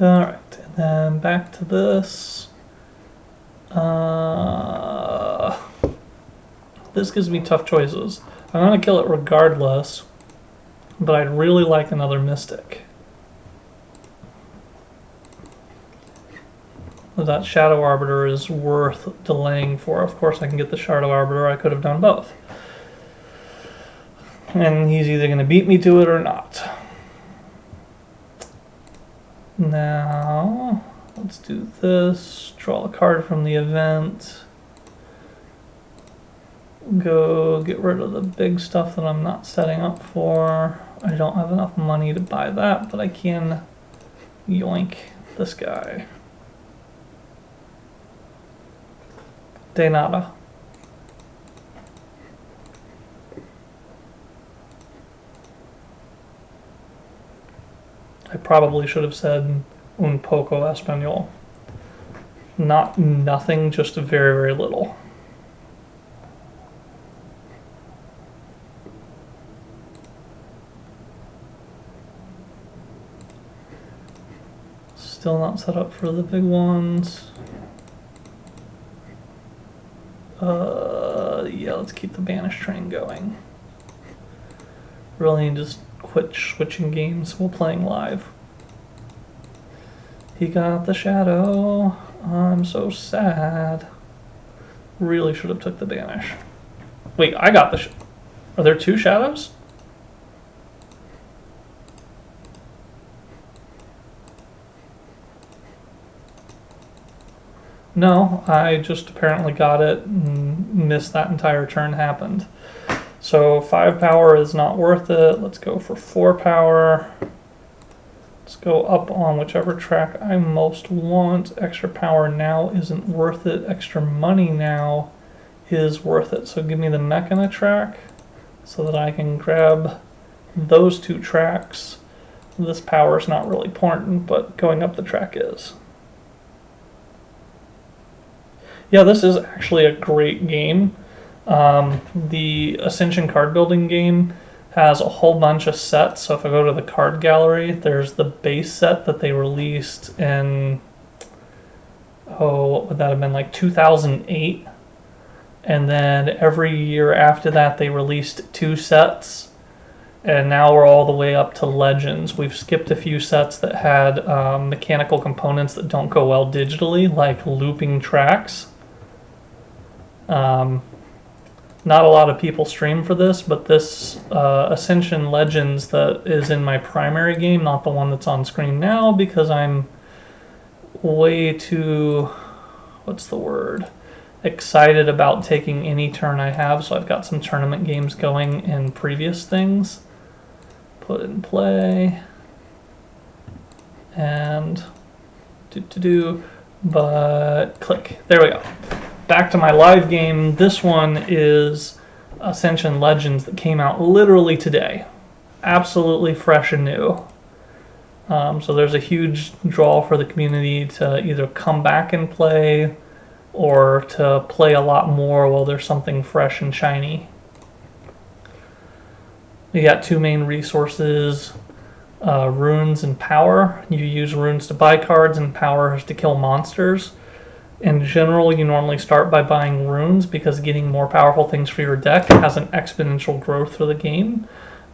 Alright, and then back to this. This gives me tough choices. I'm going to kill it regardless, but I'd really like another Mystic. That Shadow Arbiter is worth delaying for. Of course I can get the Shadow Arbiter, I could have done both. And he's either going to beat me to it or not. Now, let's do this. Draw a card from the event. Go get rid of the big stuff that I'm not setting up for. I don't have enough money to buy that, but I can yoink this guy. De nada. I probably should have said un poco español. Not nothing, just very, very little. Still not set up for the big ones. Yeah, let's keep the Banish train going. Really just quit switching games while playing live. He got the Shadow. I'm so sad. Really should have took the Banish. Wait, I got the... Are there two Shadows? No, I just apparently got it and missed that entire turn happened. So 5 power is not worth it. Let's go for 4 power. Let's go up on whichever track I most want. Extra power now isn't worth it. Extra money now is worth it. So give me the Mechana track so that I can grab those 2 tracks. This power is not really important, but going up the track is. Yeah, this is actually a great game. The Ascension card building game has a whole bunch of sets. So if I go to the card gallery, there's the base set that they released in, oh, what would that have been, like 2008? And then every year after that, they released 2 sets. And now we're all the way up to Legends. We've skipped a few sets that had mechanical components that don't go well digitally, like looping tracks. Not a lot of people stream for this, but this Ascension Legends that is in my primary game, not the one that's on screen now, because I'm way too, what's the word, excited about taking any turn I have, so I've got some tournament games going in previous things. Put in play, and but click, there we go. Back to my live game. This one is Ascension Legends that came out literally today. Absolutely fresh and new. So there's a huge draw for the community to either come back and play or to play a lot more while there's something fresh and shiny. We got two main resources, runes and power. You use runes to buy cards and power to kill monsters. In general, you normally start by buying runes because getting more powerful things for your deck has an exponential growth for the game.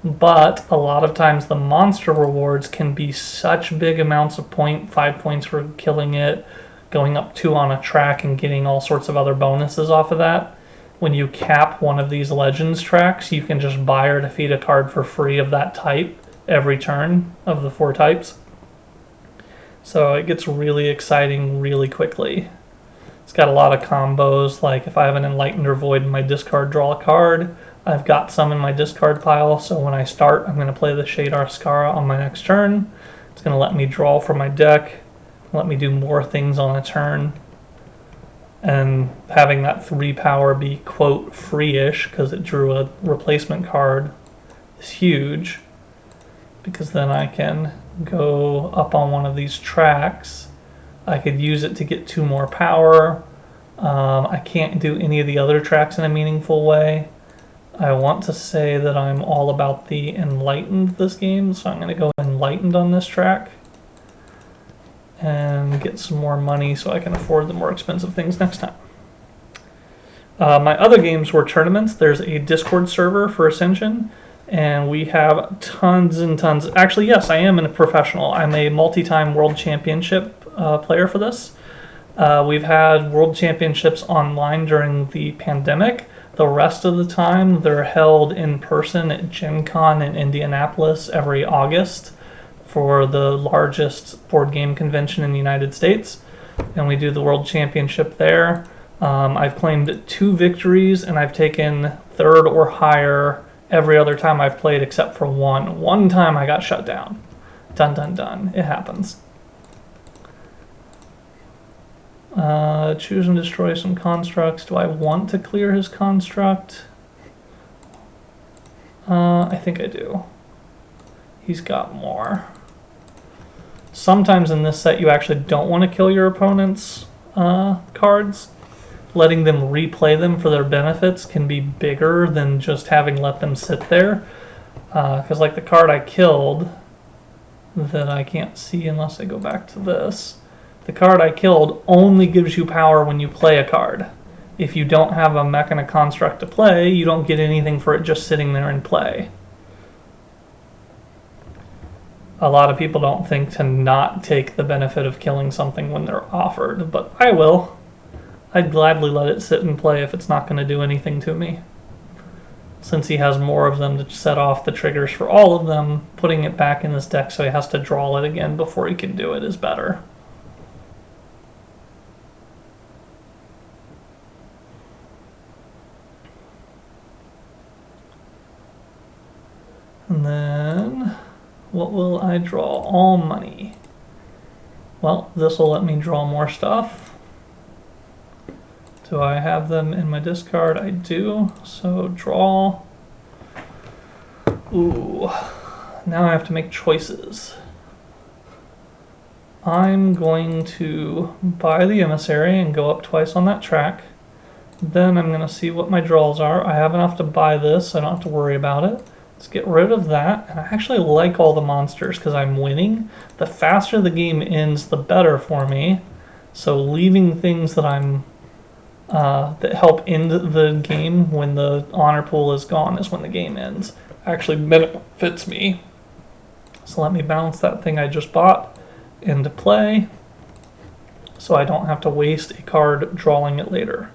But a lot of times the monster rewards can be such big amounts of 5 points for killing it, going up 2 on a track and getting all sorts of other bonuses off of that. When you cap one of these Legends tracks, you can just buy or defeat a card for free of that type every turn of the 4 types. So it gets really exciting really quickly. It's got a lot of combos, like if I have an Enlightened or Void in my discard, draw a card. I've got some in my discard pile, so when I start, I'm going to play the Shadar Skara on my next turn. It's going to let me draw from my deck, let me do more things on a turn. And having that 3 power be, quote, free-ish, because it drew a replacement card, is huge. Because then I can go up on one of these tracks. I could use it to get 2 more power. I can't do any of the other tracks in a meaningful way. I want to say that I'm all about the Enlightened this game, so I'm going to go Enlightened on this track and get some more money so I can afford the more expensive things next time. My other games were tournaments. There's a Discord server for Ascension, and we have tons and tons. Actually, yes, I am a professional. I'm a multi-time world championship player for this. We've had world championships online during the pandemic. The rest of the time, they're held in person at Gen Con in Indianapolis every August for the largest board game convention in the United States. And we do the World Championship there. I've claimed 2 victories, and I've taken 3rd or higher every other time I've played except for one. One time I got shut down. Dun dun dun. It happens. Choose and destroy some constructs. Do I want to clear his construct? I think I do. He's got more. Sometimes in this set you actually don't want to kill your opponent's cards. Letting them replay them for their benefits can be bigger than just having let them sit there. Because like the card I killed, that I can't see unless I go back to this, the card I killed only gives you power when you play a card. If you don't have a mech and a construct to play, you don't get anything for it just sitting there in play. A lot of people don't think to not take the benefit of killing something when they're offered, but I will. I'd gladly let it sit and play if it's not going to do anything to me. Since he has more of them to set off the triggers for all of them, putting it back in his deck so he has to draw it again before he can do it is better. And then, what will I draw? All money. Well, this will let me draw more stuff. Do I have them in my discard? I do. So draw. Ooh. Now I have to make choices. I'm going to buy the emissary and go up twice on that track. Then I'm going to see what my draws are. I have enough to buy this, so I don't have to worry about it. Let's get rid of that. And I actually like all the monsters because I'm winning. The faster the game ends, the better for me. So leaving things that I'm that help end the game when the honor pool is gone is when the game ends. Actually benefits me. So let me bounce that thing I just bought into play so I don't have to waste a card drawing it later.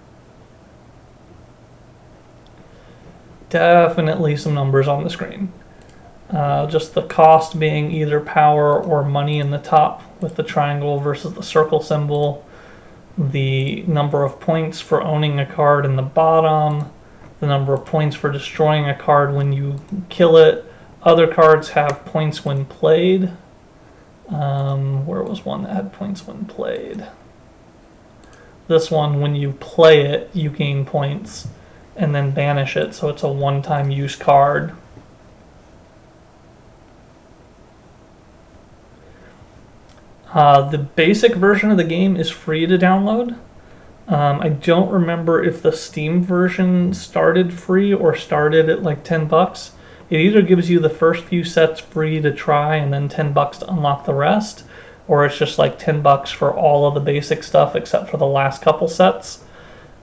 Definitely some numbers on the screen. Just the cost being either power or money in the top with the triangle versus the circle symbol. The number of points for owning a card in the bottom. The number of points for destroying a card when you kill it. Other cards have points when played. Where was one that had points when played? This one, when you play it, you gain points and then banish it, so it's a one-time use card. The basic version of the game is free to download. I don't remember if the Steam version started free or started at like $10, It either gives you the first few sets free to try and then $10 to unlock the rest, or it's just like $10 for all of the basic stuff except for the last couple sets.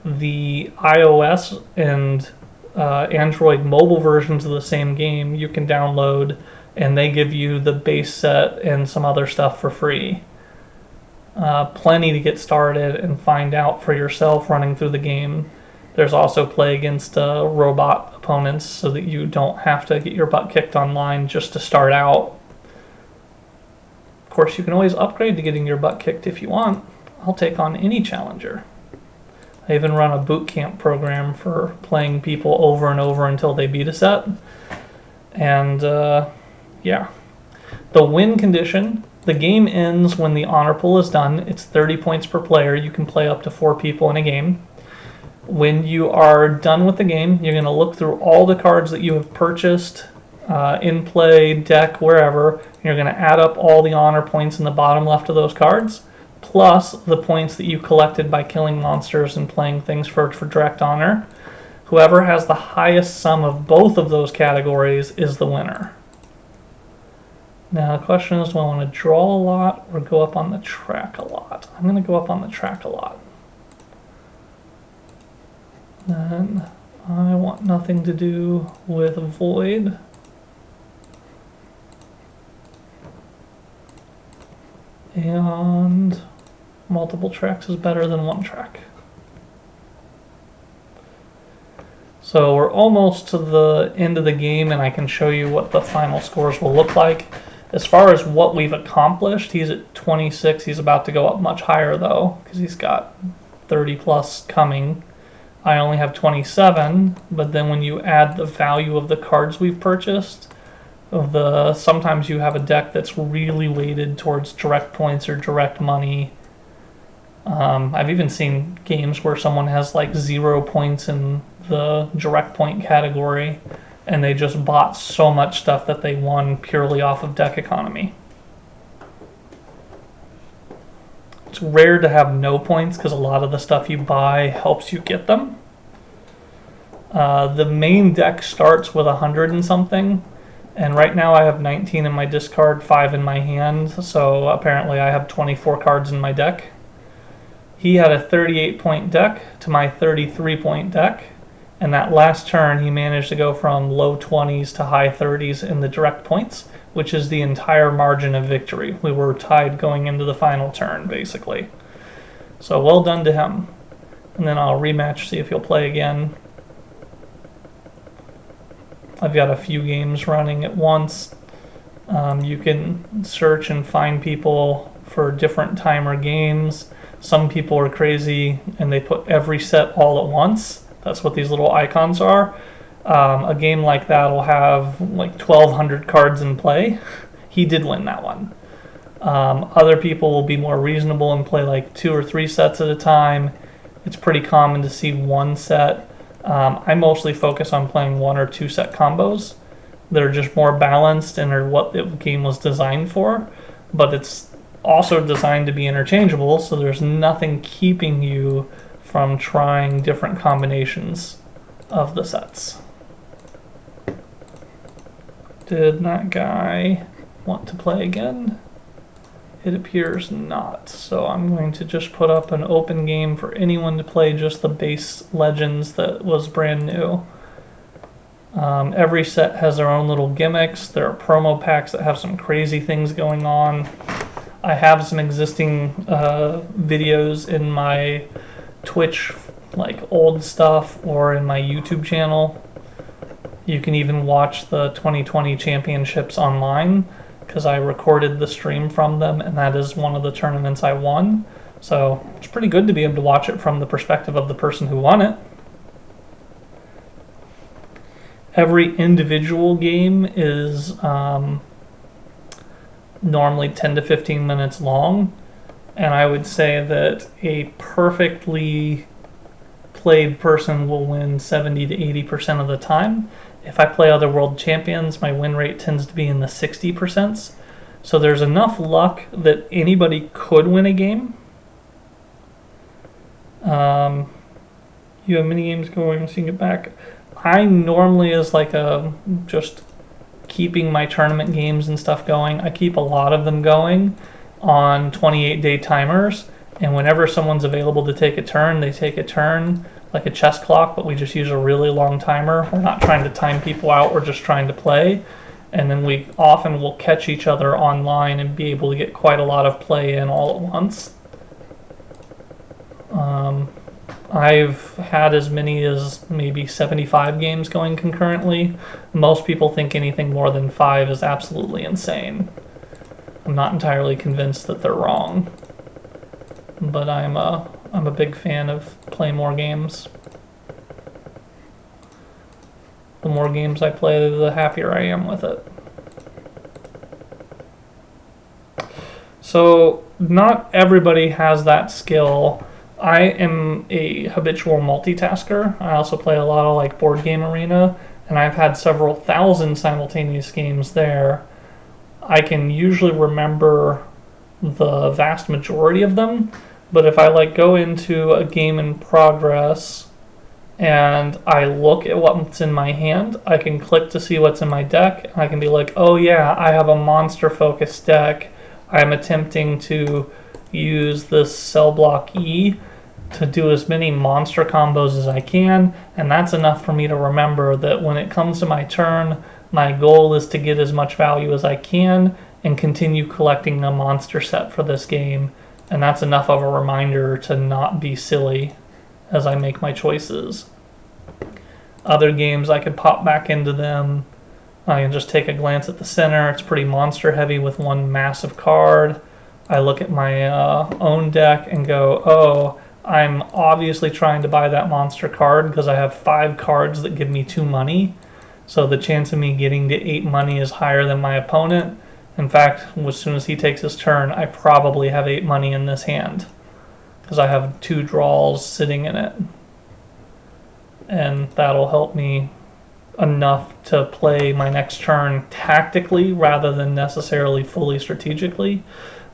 The iOS and Android mobile versions of the same game you can download, and they give you the base set and some other stuff for free. Plenty to get started and find out for yourself running through the game. There's also play against robot opponents so that you don't have to get your butt kicked online just to start out. Of course, you can always upgrade to getting your butt kicked if you want. I'll take on any challenger. I even run a boot camp program for playing people over and over until they beat a set. And yeah. The win condition, the game ends when the honor pool is done. It's 30 points per player. You can play up to 4 people in a game. When you are done with the game, you're going to look through all the cards that you have purchased, in play, deck, wherever. You're going to add up all the honor points in the bottom left of those cards, plus the points that you collected by killing monsters and playing things for direct honor. Whoever has the highest sum of both of those categories is the winner. Now the question is, do I want to draw a lot or go up on the track a lot? I'm going to go up on the track a lot. Then I want nothing to do with void. And multiple tracks is better than one track. So we're almost to the end of the game, and I can show you what the final scores will look like. As far as what we've accomplished, he's at 26. He's about to go up much higher, though, because he's got 30 plus coming. I only have 27, but then when you add the value of the cards we've purchased, sometimes you have a deck that's really weighted towards direct points or direct money. I've even seen games where someone has like 0 points in the direct point category, and they just bought so much stuff that they won purely off of deck economy. It's rare to have no points because a lot of the stuff you buy helps you get them. The main deck starts with 100 and something, and right now I have 19 in my discard, 5 in my hand, so apparently I have 24 cards in my deck. He had a 38 point deck to my 33 point deck, and that last turn he managed to go from low 20s to high 30s in the direct points, which is the entire margin of victory. We were tied going into the final turn, basically. So well done to him. And then I'll rematch, see if he'll play again. I've got a few games running at once. You can search and find people for different timer games. Some people are crazy and they put every set all at once. That's what these little icons are. A game like that will have like 1,200 cards in play. He did win that one. Other people will be more reasonable and play like 2 or 3 sets at a time. It's pretty common to see one set. I mostly focus on playing 1 or 2 set combos that are just more balanced and are what the game was designed for, but it's also designed to be interchangeable, so there's nothing keeping you from trying different combinations of the sets. Did that guy want to play again? It appears not, so I'm going to just put up an open game for anyone to play just the base Legends that was brand new. Every set has their own little gimmicks. There are promo packs that have some crazy things going on. I have some existing videos in my Twitch, like old stuff, or in my YouTube channel. You can even watch the 2020 championships online, because I recorded the stream from them, and that is one of the tournaments I won. So it's pretty good to be able to watch it from the perspective of the person who won it. Every individual game is normally 10 to 15 minutes long, and I would say that a perfectly played person will win 70 to 80% of the time. If I play other world champions, my win rate tends to be in the 60%. So there's enough luck that anybody could win a game. You have mini games going, so you can get back. I normally, as like a just keeping my tournament games and stuff going. I keep a lot of them going on 28-day timers, and whenever someone's available to take a turn, they take a turn like a chess clock, but we just use a really long timer. We're not trying to time people out, we're just trying to play. And then we often will catch each other online and be able to get quite a lot of play in all at once. I've had as many as maybe 75 games going concurrently. Most people think anything more than 5 is absolutely insane. I'm not entirely convinced that they're wrong, but I'm a big fan of playing more games. The more games I play, the happier I am with it. So not everybody has that skill. I am a habitual multitasker. I also play a lot of like Board Game Arena, and I've had several thousand simultaneous games there. I can usually remember the vast majority of them, but if I like go into a game in progress and I look at what's in my hand, I can click to see what's in my deck, and I can be like, oh yeah, I have a monster focused deck. I'm attempting to use this cell block E to do as many monster combos as I can, and that's enough for me to remember that when it comes to my turn, my goal is to get as much value as I can and continue collecting a monster set for this game, and that's enough of a reminder to not be silly as I make my choices. Other games, I could pop back into them. I can just take a glance at the center. It's pretty monster heavy with one massive card. I look at my own deck and go, oh, I'm obviously trying to buy that monster card because I have 5 cards that give me 2 money. So the chance of me getting to 8 money is higher than my opponent. In fact, as soon as he takes his turn, I probably have 8 money in this hand because I have 2 draws sitting in it. And that'll help me enough to play my next turn tactically rather than necessarily fully strategically.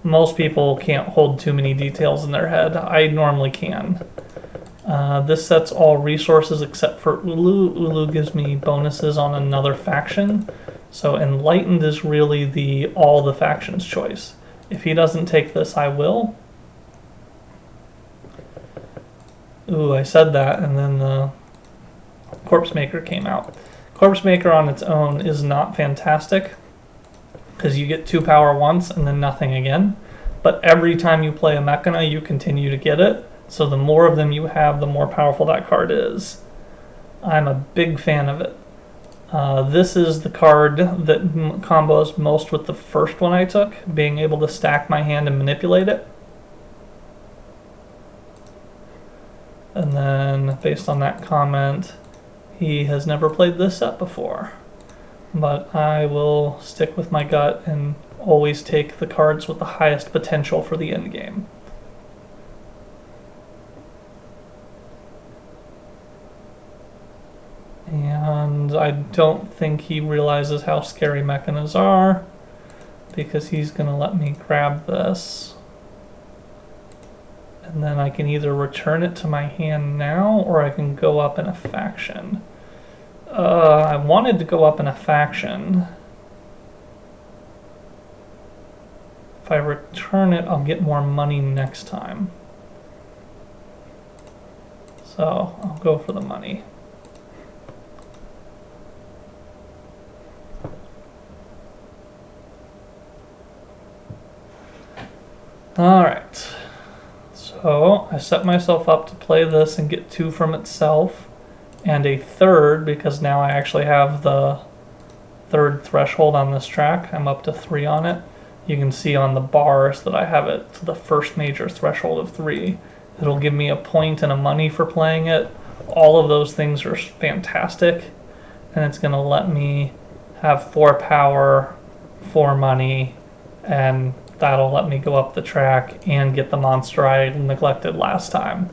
Most people can't hold too many details in their head. I normally can. This sets all resources except for Ulu. Ulu gives me bonuses on another faction. So Enlightened is really the all the factions choice. If he doesn't take this, I will. Ooh, I said that, and then the Corpse Maker came out. Corpse Maker on its own is not fantastic, because you get 2 power once and then nothing again. But every time you play a Mechana, you continue to get it. So the more of them you have, the more powerful that card is. I'm a big fan of it. This is the card that combos most with the first one I took, being able to stack my hand and manipulate it. And then, based on that comment, he has never played this set before. But I will stick with my gut and always take the cards with the highest potential for the end game. And I don't think he realizes how scary Mechanas are, because he's going to let me grab this. And then I can either return it to my hand now, or I can go up in a faction. I wanted to go up in a faction. If I return it, I'll get more money next time. So I'll go for the money. Alright. So I set myself up to play this and get 2 from itself, and a 3rd, because now I actually have the 3rd threshold on this track. I'm up to 3 on it. You can see on the bars that I have it to the first major threshold of 3. It'll give me a point and a money for playing it. All of those things are fantastic, and it's going to let me have 4 power, 4 money, and that'll let me go up the track and get the monster I neglected last time.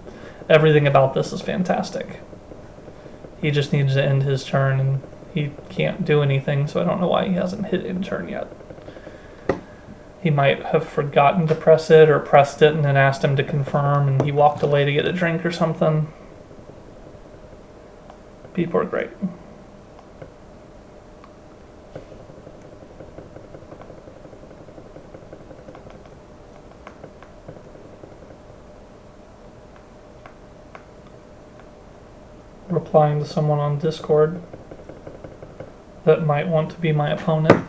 Everything about this is fantastic. He just needs to end his turn, and he can't do anything, so I don't know why he hasn't hit end turn yet. He might have forgotten to press it, or pressed it and then asked him to confirm, and he walked away to get a drink or something. People are great. replying to someone on Discord that might want to be my opponent.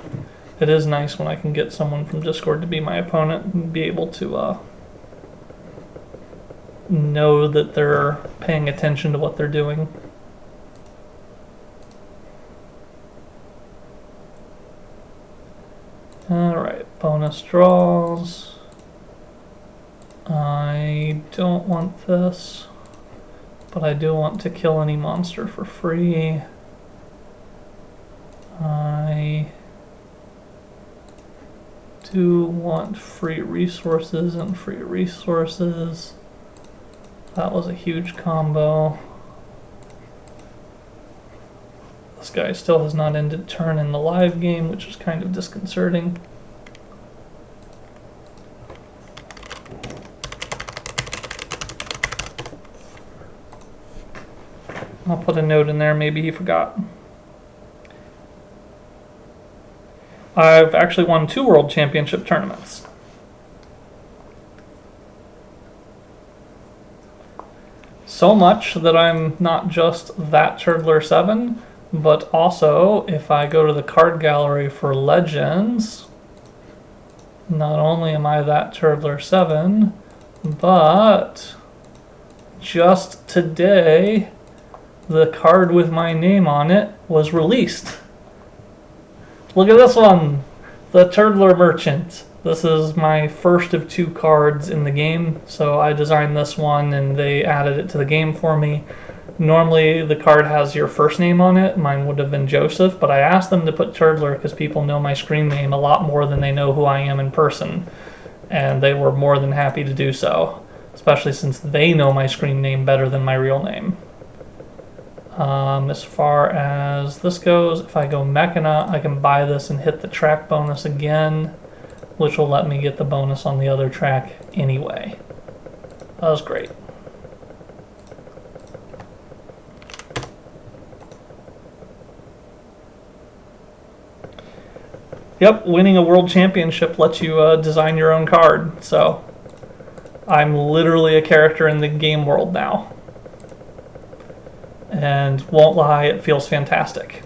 It is nice when I can get someone from Discord to be my opponent and be able to know that they're paying attention to what they're doing. Alright, bonus draws. I don't want this, but I do want to kill any monster for free. I do want free resources and free resources. That was a huge combo. This guy still has not ended turn in the live game, which is kind of disconcerting. I'll put a note in there, maybe he forgot. I've actually won 2 World Championship tournaments. So much that I'm not just that Turtler 7, but also if I go to the card gallery for Legends, not only am I that Turtler 7, but just today the card with my name on it was released. Look at this one, the Turtler Merchant. This is my first of 2 cards in the game, so I designed this one and they added it to the game for me. Normally the card has your first name on it, mine would have been Joseph, but I asked them to put Turtler because people know my screen name a lot more than they know who I am in person, and they were more than happy to do so, especially since they know my screen name better than my real name. As far as this goes, if I go Mechana, I can buy this and hit the track bonus again, which will let me get the bonus on the other track anyway. That was great. Yep, winning a world championship lets you design your own card, so I'm literally a character in the game world now. And won't lie, it feels fantastic.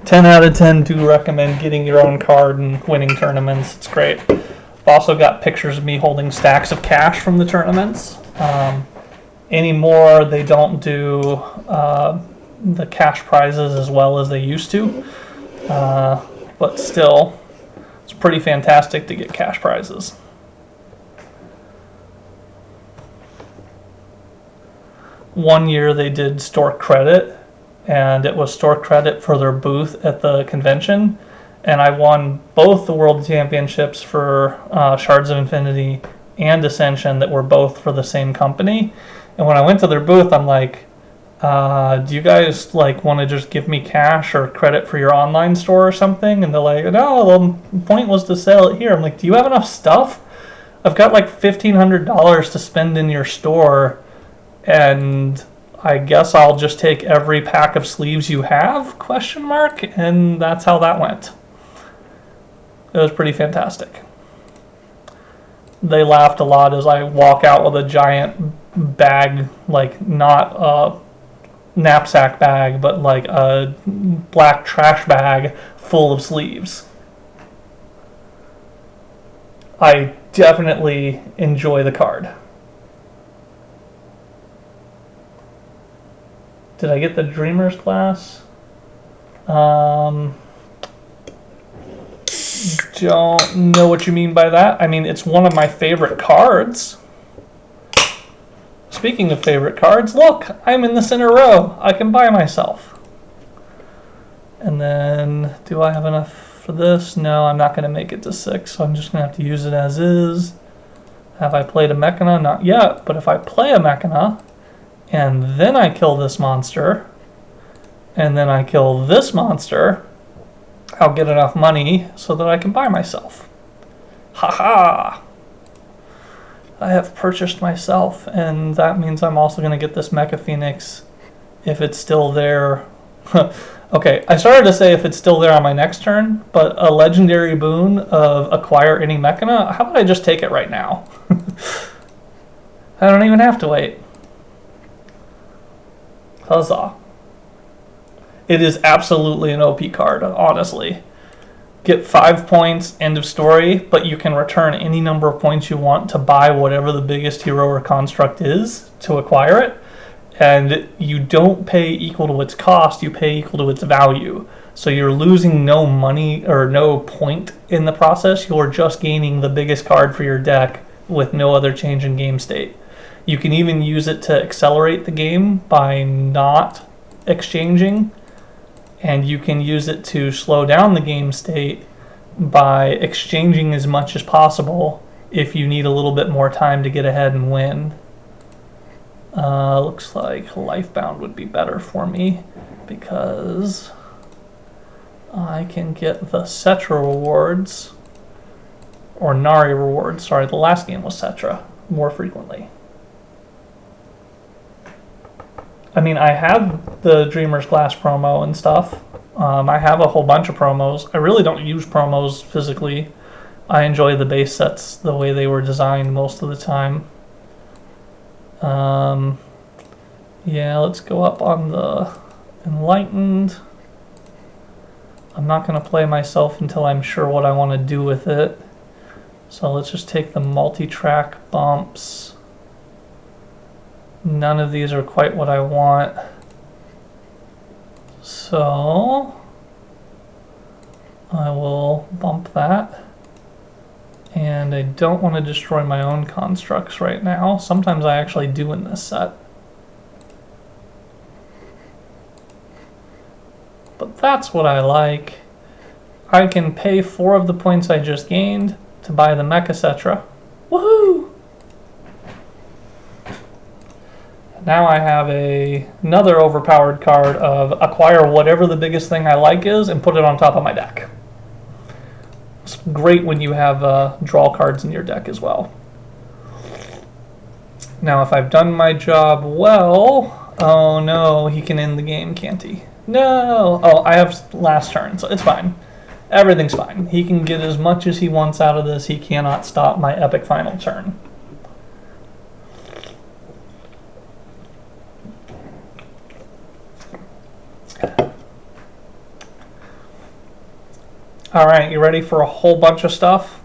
"10 out of 10 do recommend getting your own card and winning tournaments. It's great. I've also got pictures of me holding stacks of cash from the tournaments. Anymore, they don't do the cash prizes as well as they used to. But still, it's pretty fantastic to get cash prizes. One year they did store credit, and it was store credit for their booth at the convention, and I won both the World Championships for Shards of Infinity and Ascension that were both for the same company. And when I went to their booth, I'm like, do you guys like want to just give me cash or credit for your online store or something? And they're like, no, the point was to sell it here. I'm like, do you have enough stuff? I've got like $1,500 to spend in your store, and I guess I'll just take every pack of sleeves you have, ? And that's how that went. It was pretty fantastic. They laughed a lot as I walk out with a giant bag, like not a knapsack bag, but like a black trash bag full of sleeves. I definitely enjoy the card. Did I get the Dreamer's class? Don't know what you mean by that. I mean, it's one of my favorite cards. Speaking of favorite cards, look, I'm in the center row. I can buy myself. And then, do I have enough for this? No, I'm not going to make it to 6, so I'm just going to have to use it as is. Have I played a Mechana? Not yet, but if I play a Mechana, and then I kill this monster, and then I kill this monster, I'll get enough money so that I can buy myself. Haha! I have purchased myself, and that means I'm also going to get this Mecha Phoenix, if it's still there, Okay, I started to say if it's still there on my next turn, but a legendary boon of acquire any Mechana, how about I just take it right now? I don't even have to wait. Huzzah. It is absolutely an OP card, honestly. Get 5 points, end of story, but you can return any number of points you want to buy whatever the biggest hero or construct is to acquire it. And you don't pay equal to its cost, you pay equal to its value. So you're losing no money or no point in the process, you're just gaining the biggest card for your deck with no other change in game state. You can even use it to accelerate the game by not exchanging, and you can use it to slow down the game state by exchanging as much as possible if you need a little bit more time to get ahead and win. Looks like Lifebound would be better for me because I can get the Cetra rewards, or Nari rewards, sorry, the last game was Cetra, more frequently. I mean, I have the Dreamer's Glass promo and stuff. I have a whole bunch of promos. I really don't use promos physically. I enjoy the base sets the way they were designed most of the time. Yeah, let's go up on the Enlightened. I'm not going to play myself until I'm sure what I want to do with it. So let's just take the multi-track bumps. None of these are quite what I want. So I will bump that. And I don't want to destroy my own constructs right now. Sometimes I actually do in this set. But that's what I like. I can pay 4 of the points I just gained to buy the Mecha Cetra. Woohoo! Now I have another overpowered card of acquire whatever the biggest thing I like is and put it on top of my deck. It's great when you have draw cards in your deck as well. Now if I've done my job well, oh no, he can end the game, can't he? No! Oh, I have last turn, so it's fine. Everything's fine. He can get as much as he wants out of this. He cannot stop my epic final turn. Alright, you ready for a whole bunch of stuff?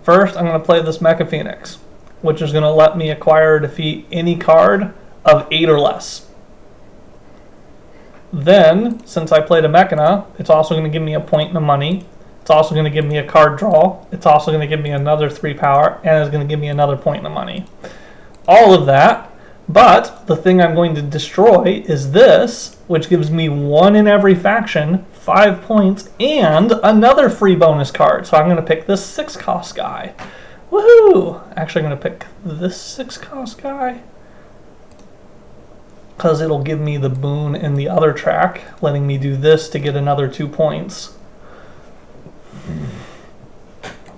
First, I'm going to play this Mecha Phoenix, which is going to let me acquire or defeat any card of 8 or less. Then, since I played a Mechana, it's also going to give me a point in the money. It's also going to give me a card draw. It's also going to give me another 3 power, and it's going to give me another point in the money. All of that, but the thing I'm going to destroy is this, which gives me 1 in every faction, 5 points, and another free bonus card. So I'm going to pick this 6 cost guy. Woohoo! Actually, I'm going to pick this 6 cost guy because it'll give me the boon in the other track, letting me do this to get another 2 points.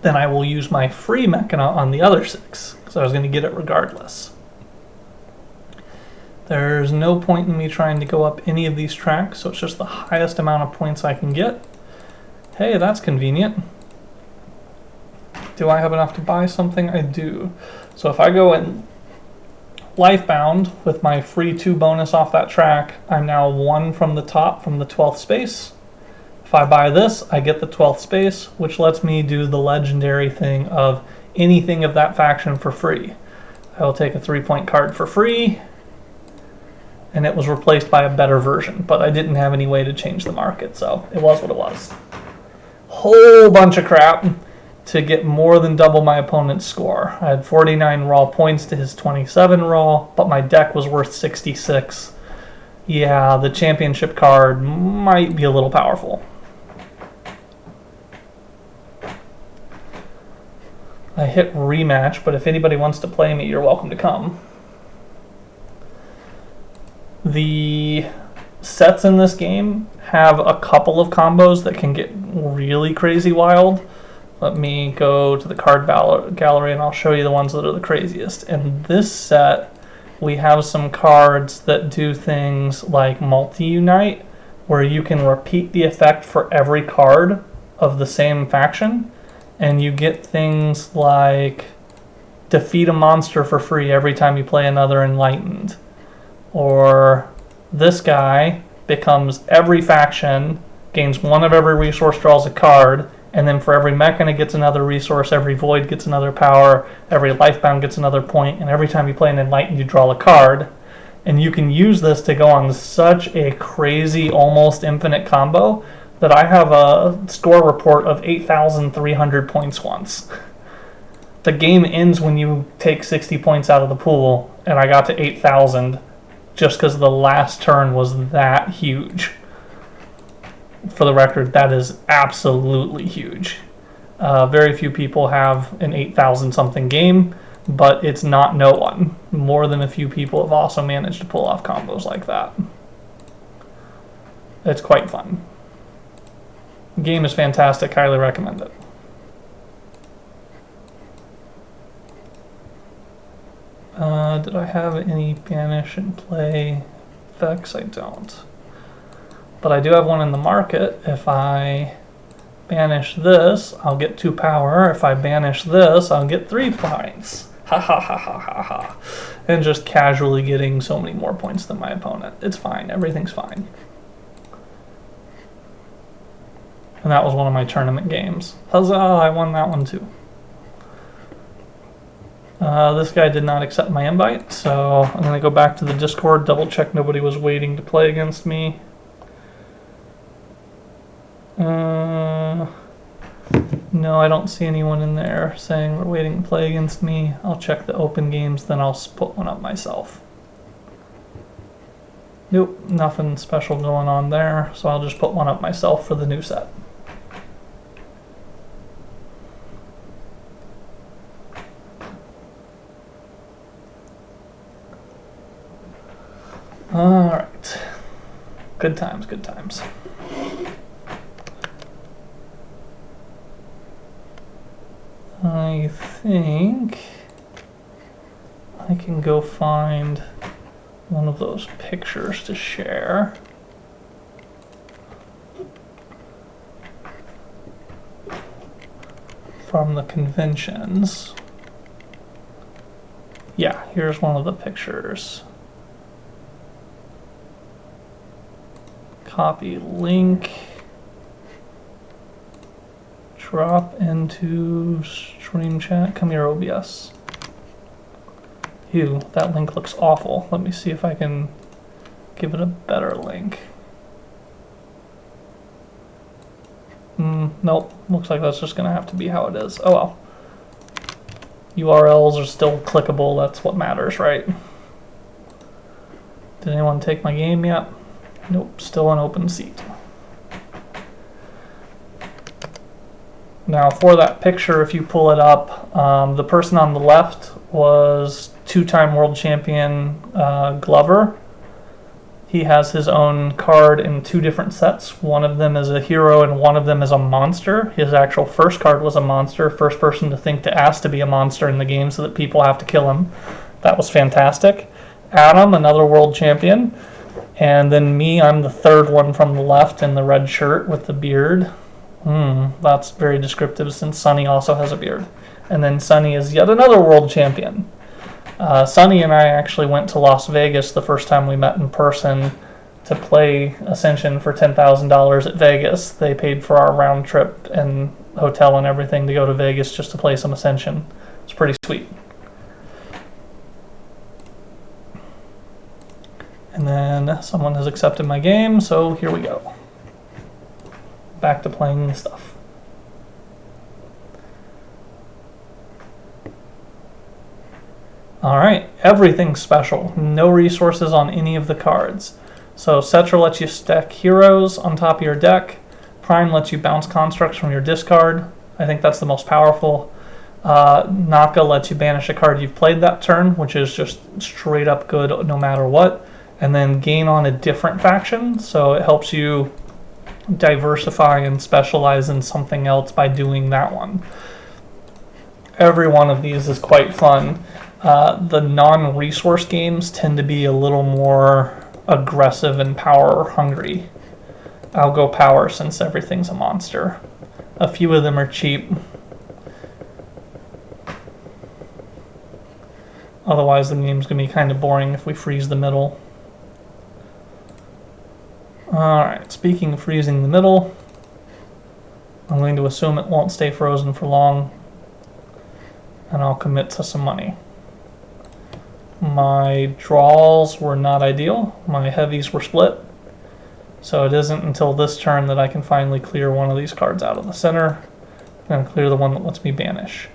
Then I will use my free Mechana on the other 6 because I was going to get it regardless. There's no point in me trying to go up any of these tracks, so it's just the highest amount of points I can get. Hey, that's convenient. Do I have enough to buy something? I do. So if I go in Lifebound with my free 2 bonus off that track, I'm now 1 from the top from the 12th space. If I buy this, I get the 12th space, which lets me do the legendary thing of anything of that faction for free. I will take a 3-point card for free, and it was replaced by a better version, but I didn't have any way to change the market, so it was what it was. Whole bunch of crap to get more than double my opponent's score. I had 49 raw points to his 27 raw, but my deck was worth 66. Yeah, the championship card might be a little powerful. I hit rematch, but if anybody wants to play me, you're welcome to come. The sets in this game have a couple of combos that can get really crazy wild. Let me go to the card gallery and I'll show you the ones that are the craziest. In this set, we have some cards that do things like multi-unite, where you can repeat the effect for every card of the same faction, and you get things like defeat a monster for free every time you play another Enlightened. Or this guy becomes every faction, gains one of every resource, draws a card, and then for every Mechanic gets another resource, every Void gets another power, every Lifebound gets another point, and every time you play an Enlightened you draw a card. And you can use this to go on such a crazy, almost infinite combo that I have a score report of 8,300 points once. The game ends when you take 60 points out of the pool, and I got to 8,000 just because the last turn was that huge. For the record, that is absolutely huge. Very few people have an 8,000 something game, but it's not no one. More than a few people have also managed to pull off combos like that. It's quite fun. The game is fantastic, highly recommend it. Did I have any banish and play effects? I don't. But I do have one in the market. If I banish this, I'll get 2 power. If I banish this, I'll get 3 points. Ha ha ha ha ha ha. And just casually getting so many more points than my opponent. It's fine. Everything's fine. And that was one of my tournament games. Huzzah! I won that one too. This guy did not accept my invite, so I'm going to go back to the Discord, double check nobody was waiting to play against me. No, I don't see anyone in there saying we're waiting to play against me. I'll check the open games, then I'll put one up myself. Nope, nothing special going on there, so I'll just put one up myself for the new set. Alright. Good times, good times. I think I can go find one of those pictures to share. From the conventions. Yeah, here's one of the pictures. Copy link. Drop into stream chat. Come here, OBS. Ew, that link looks awful. Let me see if I can give it a better link. Nope, looks like that's just gonna have to be how it is. Oh well. URLs are still clickable, that's what matters, right? Did anyone take my game yet? Nope, still an open seat. Now for that picture, if you pull it up, the person on the left was two-time world champion Glover. He has his own card in 2 different sets. One of them is a hero and one of them is a monster. His actual first card was a monster, first person to think to ask to be a monster in the game so that people have to kill him. That was fantastic. Adam, another world champion. And then me, I'm the third one from the left in the red shirt with the beard. That's very descriptive since Sunny also has a beard. And then Sunny is yet another world champion. Sunny and I actually went to Las Vegas the first time we met in person to play Ascension for $10,000 at Vegas. They paid for our round trip and hotel and everything to go to Vegas just to play some Ascension. It's pretty sweet. And then someone has accepted my game, so here we go. Back to playing the stuff. Alright, everything's special. No resources on any of the cards. So Cetra lets you stack heroes on top of your deck. Prime lets you bounce constructs from your discard. I think that's the most powerful. Naka lets you banish a card you've played that turn, which is just straight up good no matter what. And then gain on a different faction, so it helps you diversify and specialize in something else by doing that one. Every one of these is quite fun. The non-resource games tend to be a little more aggressive and power hungry. I'll go power since everything's a monster. A few of them are cheap. Otherwise the game's going to be kind of boring if we freeze the middle. Alright, speaking of freezing the middle, I'm going to assume it won't stay frozen for long, and I'll commit to some money. My draws were not ideal, my heavies were split, so it isn't until this turn that I can finally clear one of these cards out of the center, and clear the one that lets me banish.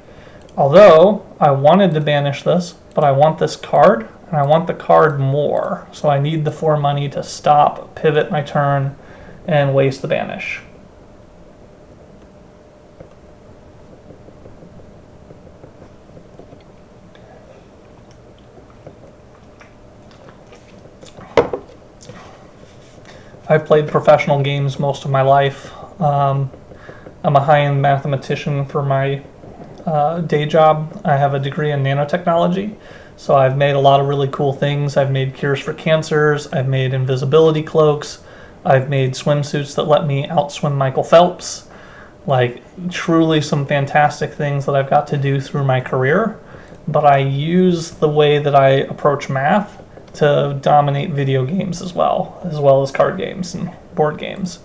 Although, I wanted to banish this, but I want this card, and I want the card more, so I need the 4 money to stop, pivot my turn, and waste the banish. I've played professional games most of my life. I'm a high-end mathematician for my day job. I have a degree in nanotechnology, so I've made a lot of really cool things. I've made cures for cancers, I've made invisibility cloaks, I've made swimsuits that let me outswim Michael Phelps. Like, truly some fantastic things that I've got to do through my career, but I use the way that I approach math to dominate video games as well as card games and board games.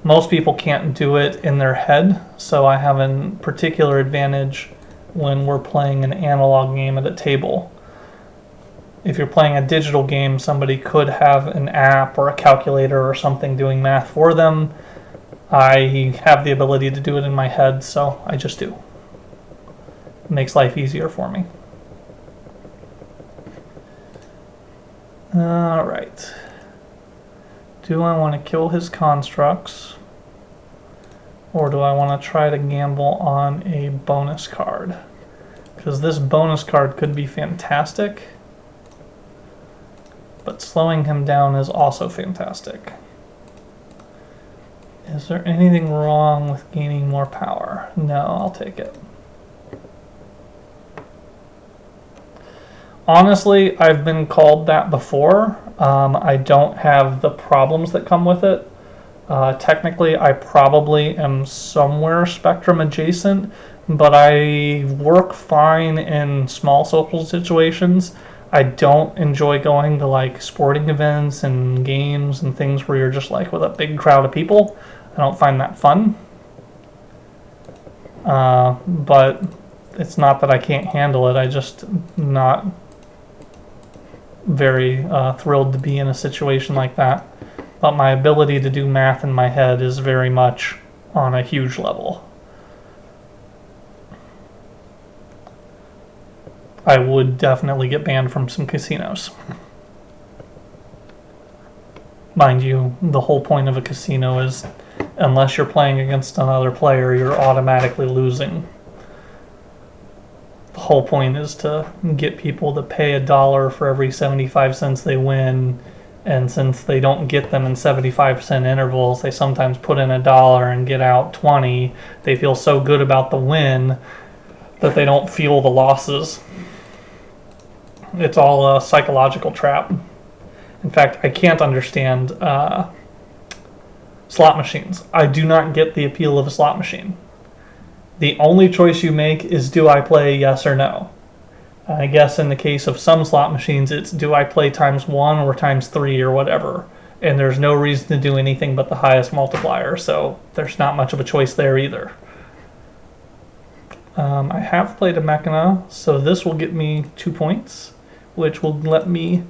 Most people can't do it in their head, so I have a particular advantage when we're playing an analog game at a table. If you're playing a digital game, somebody could have an app or a calculator or something doing math for them. I have the ability to do it in my head, so I just do. It makes life easier for me. Alright. Do I want to kill his constructs? Or do I want to try to gamble on a bonus card? Because this bonus card could be fantastic, but slowing him down is also fantastic. Is there anything wrong with gaining more power? No, I'll take it. Honestly, I've been called that before. I don't have the problems that come with it. Technically, I probably am somewhere spectrum adjacent, but I work fine in small social situations. I don't enjoy going to like sporting events and games and things where you're just like with a big crowd of people. I don't find that fun. But it's not that I can't handle it. I just not very thrilled to be in a situation like that. But my ability to do math in my head is very much on a huge level. I would definitely get banned from some casinos. Mind you, the whole point of a casino is unless you're playing against another player, you're automatically losing. The whole point is to get people to pay $1 for every 75 cents they win, and since they don't get them in 75-cent intervals, they sometimes put in $1 and get out 20. They feel so good about the win that they don't feel the losses. It's all a psychological trap. In fact, I can't understand slot machines. I do not get the appeal of a slot machine. The only choice you make is, do I play yes or no? I guess in the case of some slot machines, it's do I play times 1 or times 3 or whatever. And there's no reason to do anything but the highest multiplier, so there's not much of a choice there either. I have played a Mechana, so this will get me 2 points, which will let me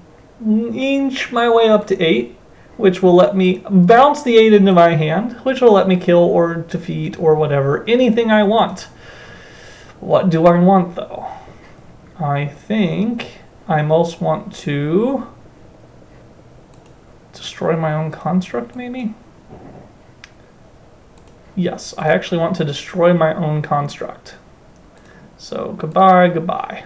inch my way up to 8, which will let me bounce the 8 into my hand, which will let me kill or defeat or whatever, anything I want. What do I want, though? I think I most want to destroy my own construct, maybe? Yes, I actually want to destroy my own construct. So, goodbye, goodbye.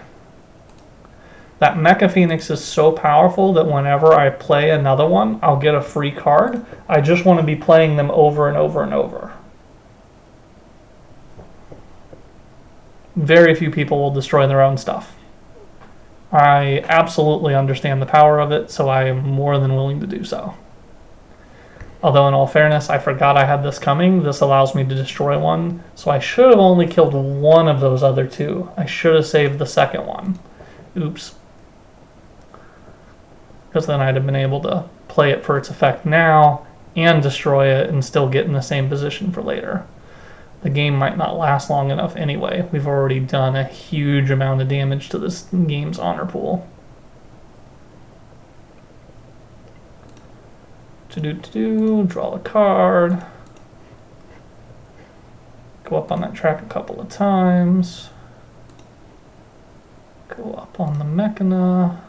That Mecha Phoenix is so powerful that whenever I play another one, I'll get a free card. I just want to be playing them over and over and over. Very few people will destroy their own stuff. I absolutely understand the power of it, so I am more than willing to do so. Although in all fairness, I forgot I had this coming. This allows me to destroy one. So I should have only killed one of those other two. I should have saved the second one. Oops. Because then I'd have been able to play it for its effect now and destroy it and still get in the same position for later. The game might not last long enough anyway. We've already done a huge amount of damage to this game's honor pool. Draw a card. Go up on that track a couple of times. Go up on the Mechana.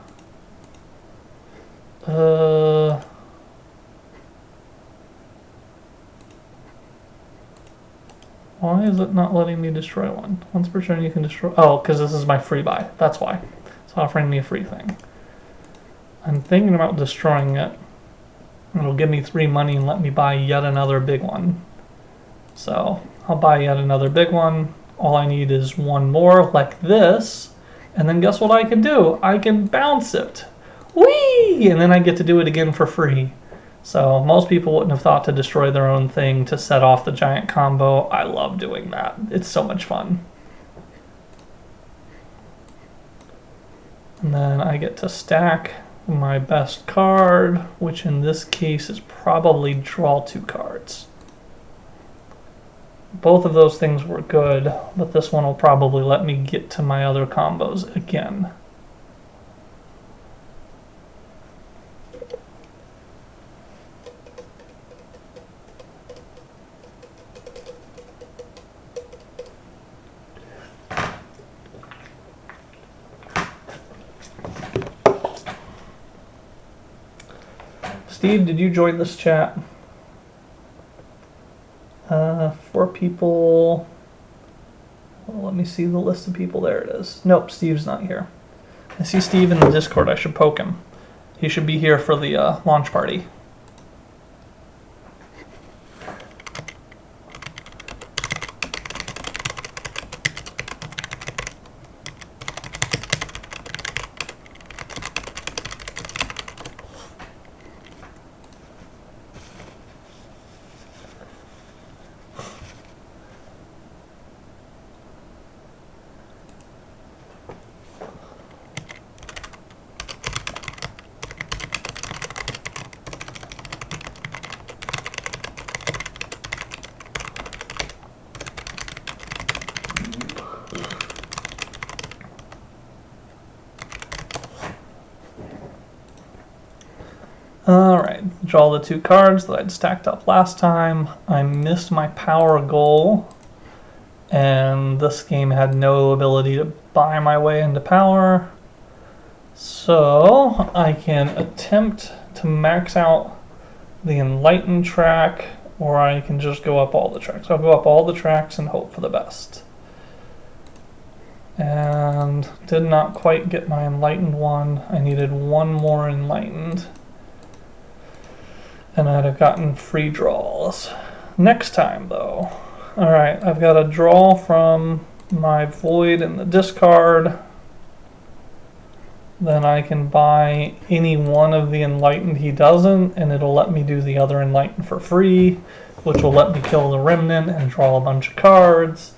Why is it not letting me destroy one? Once per turn you can destroy... Oh, because this is my free buy. That's why. It's offering me a free thing. I'm thinking about destroying it. It'll give me 3 money and let me buy yet another big one. So I'll buy yet another big one. All I need is one more like this. And then guess what I can do? I can bounce it. Whee! And then I get to do it again for free. So most people wouldn't have thought to destroy their own thing to set off the giant combo. I love doing that. It's so much fun. And then I get to stack my best card, which in this case is probably draw 2 cards. Both of those things were good, but this one will probably let me get to my other combos again. Steve, did you join this chat? 4 people. Well, let me see the list of people. There it is. Nope, Steve's not here. I see Steve in the Discord. I should poke him. He should be here for the launch party. Alright, draw the 2 cards that I'd stacked up last time. I missed my power goal, and this game had no ability to buy my way into power. So I can attempt to max out the Enlightened track, or I can just go up all the tracks. I'll go up all the tracks and hope for the best. And did not quite get my Enlightened one. I needed one more Enlightened. And I'd have gotten free draws. Next time, though. Alright, I've got a draw from my Void in the discard. Then I can buy any one of the Enlightened he doesn't, and it'll let me do the other Enlightened for free, which will let me kill the Remnant and draw a bunch of cards.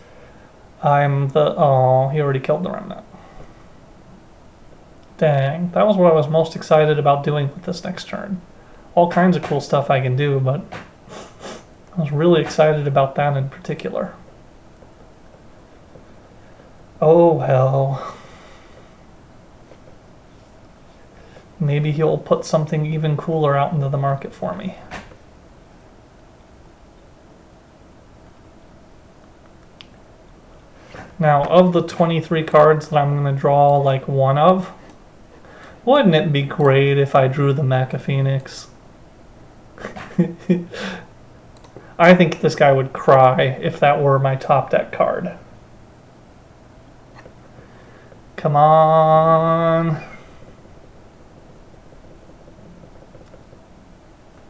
Oh, he already killed the Remnant. Dang, that was what I was most excited about doing with this next turn. All kinds of cool stuff I can do, but I was really excited about that in particular. Oh hell. Maybe he'll put something even cooler out into the market for me. Now, of the 23 cards that I'm going to draw like one of, wouldn't it be great if I drew the Mecha Phoenix? I think this guy would cry if that were my top deck card. Come on.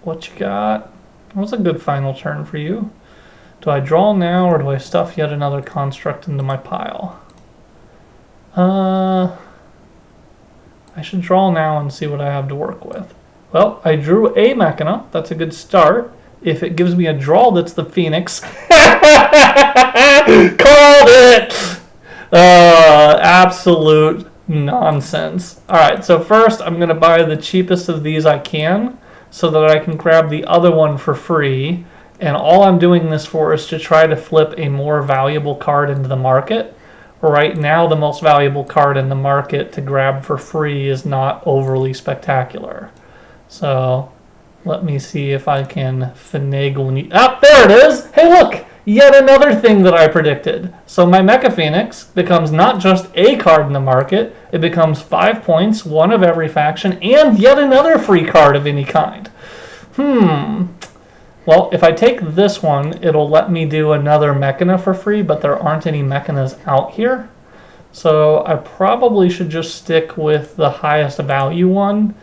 What you got? That was a good final turn for you. Do I draw now or do I stuff yet another construct into my pile? I should draw now and see what I have to work with. Well, I drew a Mechana. That's a good start. If it gives me a draw, that's the Phoenix. Called it! Absolute nonsense. Alright, so first I'm going to buy the cheapest of these I can so that I can grab the other one for free. And all I'm doing this for is to try to flip a more valuable card into the market. Right now, the most valuable card in the market to grab for free is not overly spectacular. So let me see if I can finagle. Ah, there it is! Hey, look! Yet another thing that I predicted. So my Mecha Phoenix becomes not just a card in the market, it becomes 5 points, one of every faction, and yet another free card of any kind. Well, if I take this one, it'll let me do another Mechana for free, but there aren't any Mechanas out here. So I probably should just stick with the highest value one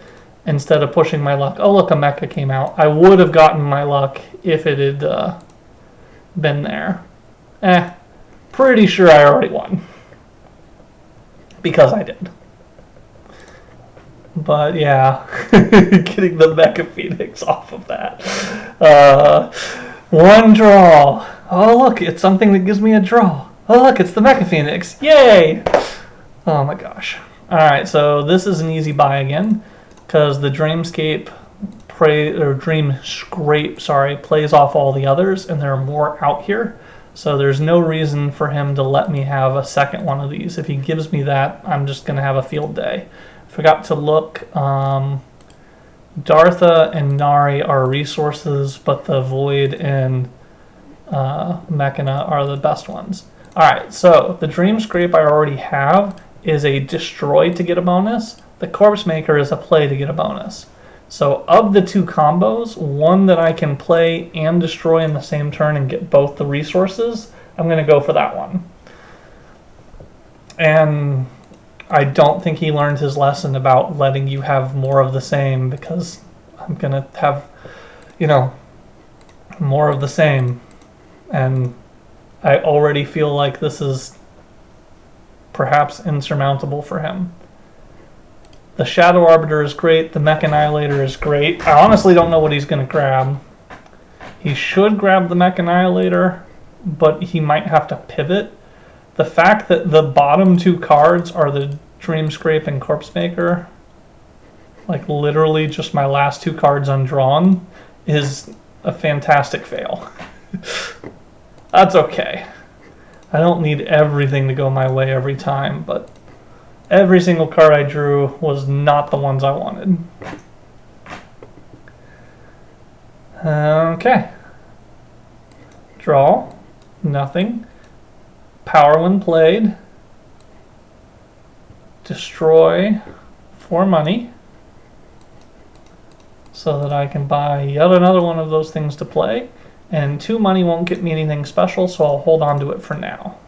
instead of pushing my luck. Oh, look, a Mecha came out. I would have gotten my luck if it had been there. Pretty sure I already won. Because I did. But yeah, getting the Mecha Phoenix off of that. One draw. Oh, look, it's something that gives me a draw. Oh, look, it's the Mecha Phoenix. Yay! Oh my gosh. Alright, so this is an easy buy again, because the Dreamscape, plays off all the others, and there are more out here. So there's no reason for him to let me have a second one of these. If he gives me that, I'm just going to have a field day. Forgot to look. Dartha and Nari are resources, but the Void and Mechana are the best ones. Alright, so the Dream Scrape I already have is a destroy to get a bonus. The Corpse Maker is a play to get a bonus. So of the two combos, one that I can play and destroy in the same turn and get both the resources, I'm going to go for that one. And I don't think he learned his lesson about letting you have more of the same, because I'm going to have, more of the same. And I already feel like this is perhaps insurmountable for him. The Shadow Arbiter is great. The Mech Annihilator is great. I honestly don't know what he's going to grab. He should grab the Mech Annihilator, but he might have to pivot. The fact that the bottom two cards are the Dream Scrape and Corpse Maker, like literally just my last two cards undrawn, is a fantastic fail. That's okay. I don't need everything to go my way every time, but every single card I drew was not the ones I wanted. Okay. Draw. Nothing. Power when played. Destroy for money. So that I can buy yet another one of those things to play. And 2 money won't get me anything special, so I'll hold on to it for now.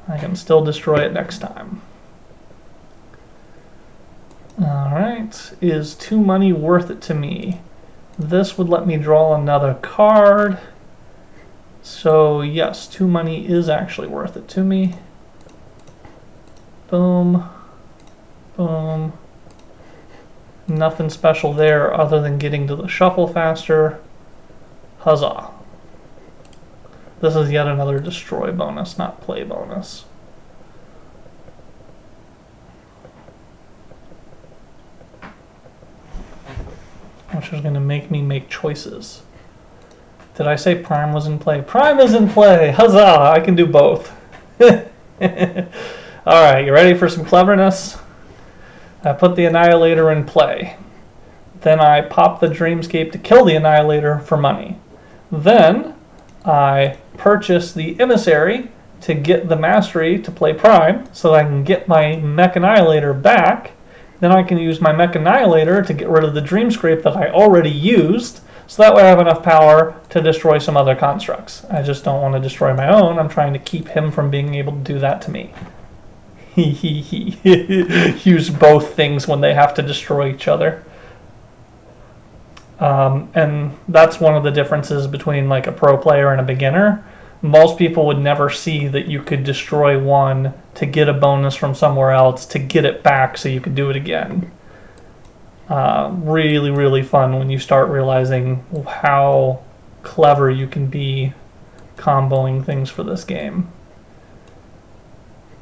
I can still destroy it next time. Alright, is 2 money worth it to me? This would let me draw another card. So yes, 2 money is actually worth it to me. Boom. Boom. Nothing special there other than getting to the shuffle faster. Huzzah. This is yet another destroy bonus, not play bonus. Which is going to make me make choices. Did I say Prime was in play? Prime is in play! Huzzah! I can do both. Alright, you ready for some cleverness? I put the Annihilator in play. Then I pop the Dreamscape to kill the Annihilator for money. Then I purchase the Emissary to get the Mastery to play Prime, so that I can get my Mech Annihilator back. Then I can use my Mech Annihilator to get rid of the Dreamscape that I already used, so that way I have enough power to destroy some other constructs. I just don't want to destroy my own. I'm trying to keep him from being able to do that to me. Use both things when they have to destroy each other. And that's one of the differences between like a pro player and a beginner. Most people would never see that you could destroy one to get a bonus from somewhere else to get it back so you could do it again. Really, really fun when you start realizing how clever you can be comboing things for this game.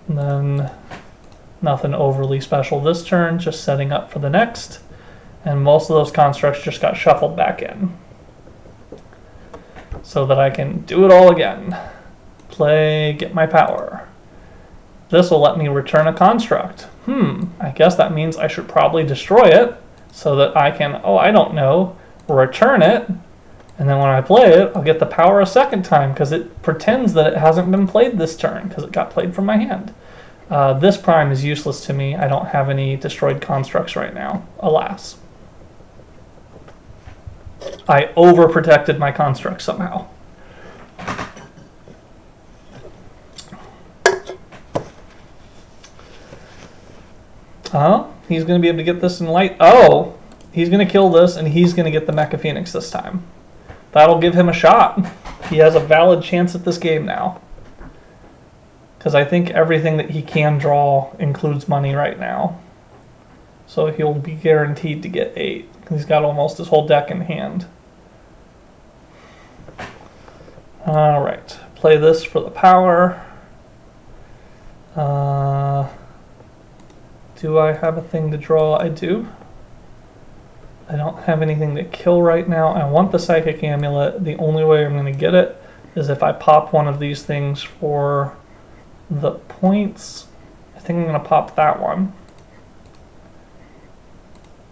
And then nothing overly special this turn, just setting up for the next. And most of those constructs just got shuffled back in, so that I can do it all again. Play, get my power. This will let me return a construct. I guess that means I should probably destroy it, so that I can, oh, I don't know, return it. And then when I play it, I'll get the power a second time, because it pretends that it hasn't been played this turn, because it got played from my hand. This prime is useless to me. I don't have any destroyed constructs right now, alas. I overprotected my construct somehow. He's going to be able to get this in light. Oh, he's going to kill this, and he's going to get the Mecha Phoenix this time. That'll give him a shot. He has a valid chance at this game now. Because I think everything that he can draw includes money right now. So he'll be guaranteed to get 8. He's got almost his whole deck in hand. Alright, play this for the power. Do I have a thing to draw? I do. I don't have anything to kill right now. I want the Psychic Amulet. The only way I'm going to get it is if I pop one of these things for the points. I think I'm going to pop that one.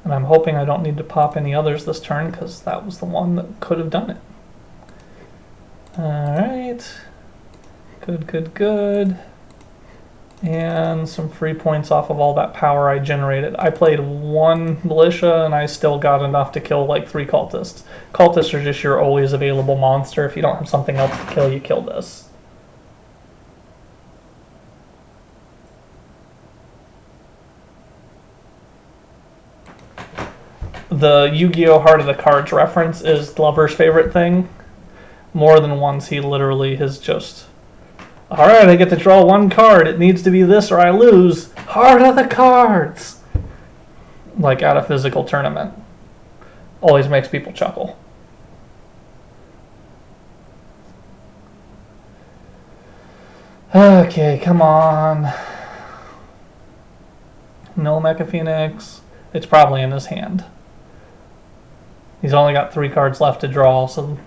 And I'm hoping I don't need to pop any others this turn, because that was the one that could have done it. Alright. Good, good, good. And some free points off of all that power I generated. I played 1 militia, and I still got enough to kill like 3 cultists. Cultists are just your always available monster. If you don't have something else to kill, you kill this. The Yu-Gi-Oh! Heart of the Cards reference is Glover's favorite thing. More than once, he literally has just, alright, I get to draw 1 card. It needs to be this or I lose. Heart of the Cards! Like at a physical tournament. Always makes people chuckle. Okay, come on. No Mecha Phoenix. It's probably in his hand. He's only got 3 cards left to draw, so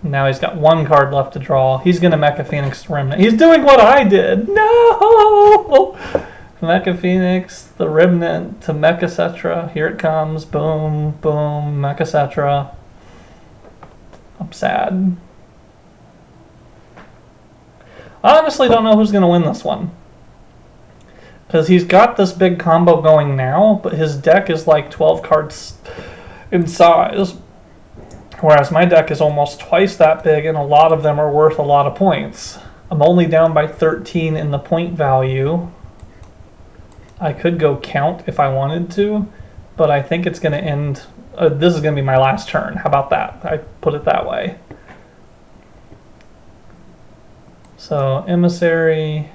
now he's got 1 card left to draw. He's going to Mecha Phoenix Remnant. He's doing what I did! No! Mecha Phoenix, the Remnant to Mecha Cetra. Here it comes. Boom, boom, Mecha Cetra. I'm sad. I honestly don't know who's going to win this one. Because he's got this big combo going now, but his deck is like 12 cards in size. Whereas my deck is almost twice that big, and a lot of them are worth a lot of points. I'm only down by 13 in the point value. I could go count if I wanted to, but I think it's going to end... this is going to be my last turn. How about that? I put it that way. So, Emissary...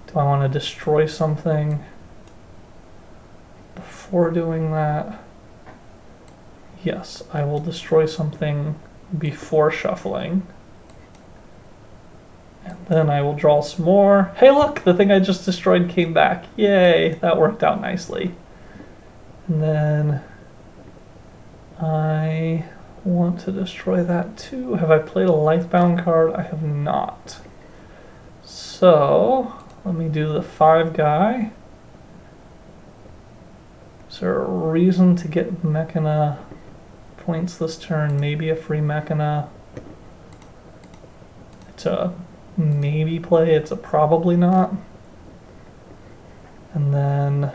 Do I want to destroy something before doing that? Yes, I will destroy something before shuffling. And then I will draw some more. Hey look, the thing I just destroyed came back. Yay, that worked out nicely. And then I want to destroy that too. Have I played a Lifebound card? I have not. So, let me do the 5 guy. Is there a reason to get Mechana points this turn? Maybe a free Mechana. It's a maybe play, it's a probably not. And then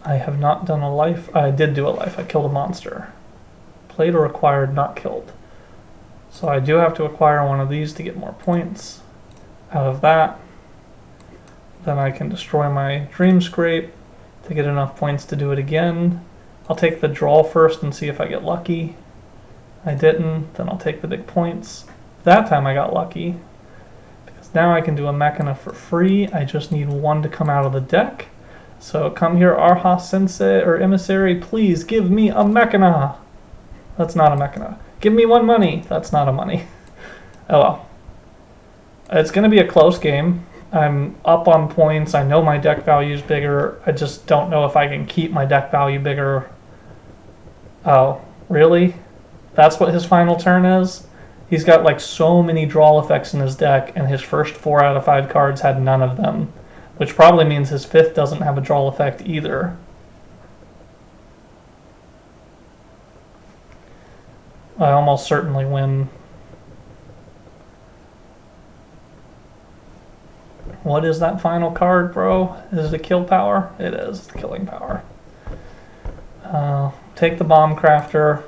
I have not done a life. I did do a life. I killed a monster. Played or acquired, not killed. So I do have to acquire one of these to get more points out of that. Then I can destroy my Dreamscape to get enough points to do it again. I'll take the draw first and see if I get lucky. I didn't, then I'll take the big points. That time I got lucky, because now I can do a Mechana for free. I just need 1 to come out of the deck. So come here, Arha Sensei or Emissary, please give me a Mechana. That's not a Mechana. Give me 1 money. That's not a money. Oh well. It's going to be a close game. I'm up on points. I know my deck value is bigger. I just don't know if I can keep my deck value bigger. Oh, really? That's what his final turn is? He's got like so many draw effects in his deck, and his first 4 out of 5 cards had none of them, which probably means his 5th doesn't have a draw effect either. I almost certainly win. What is that final card, bro? Is it a kill power? It is. It's killing power. Take the bomb crafter.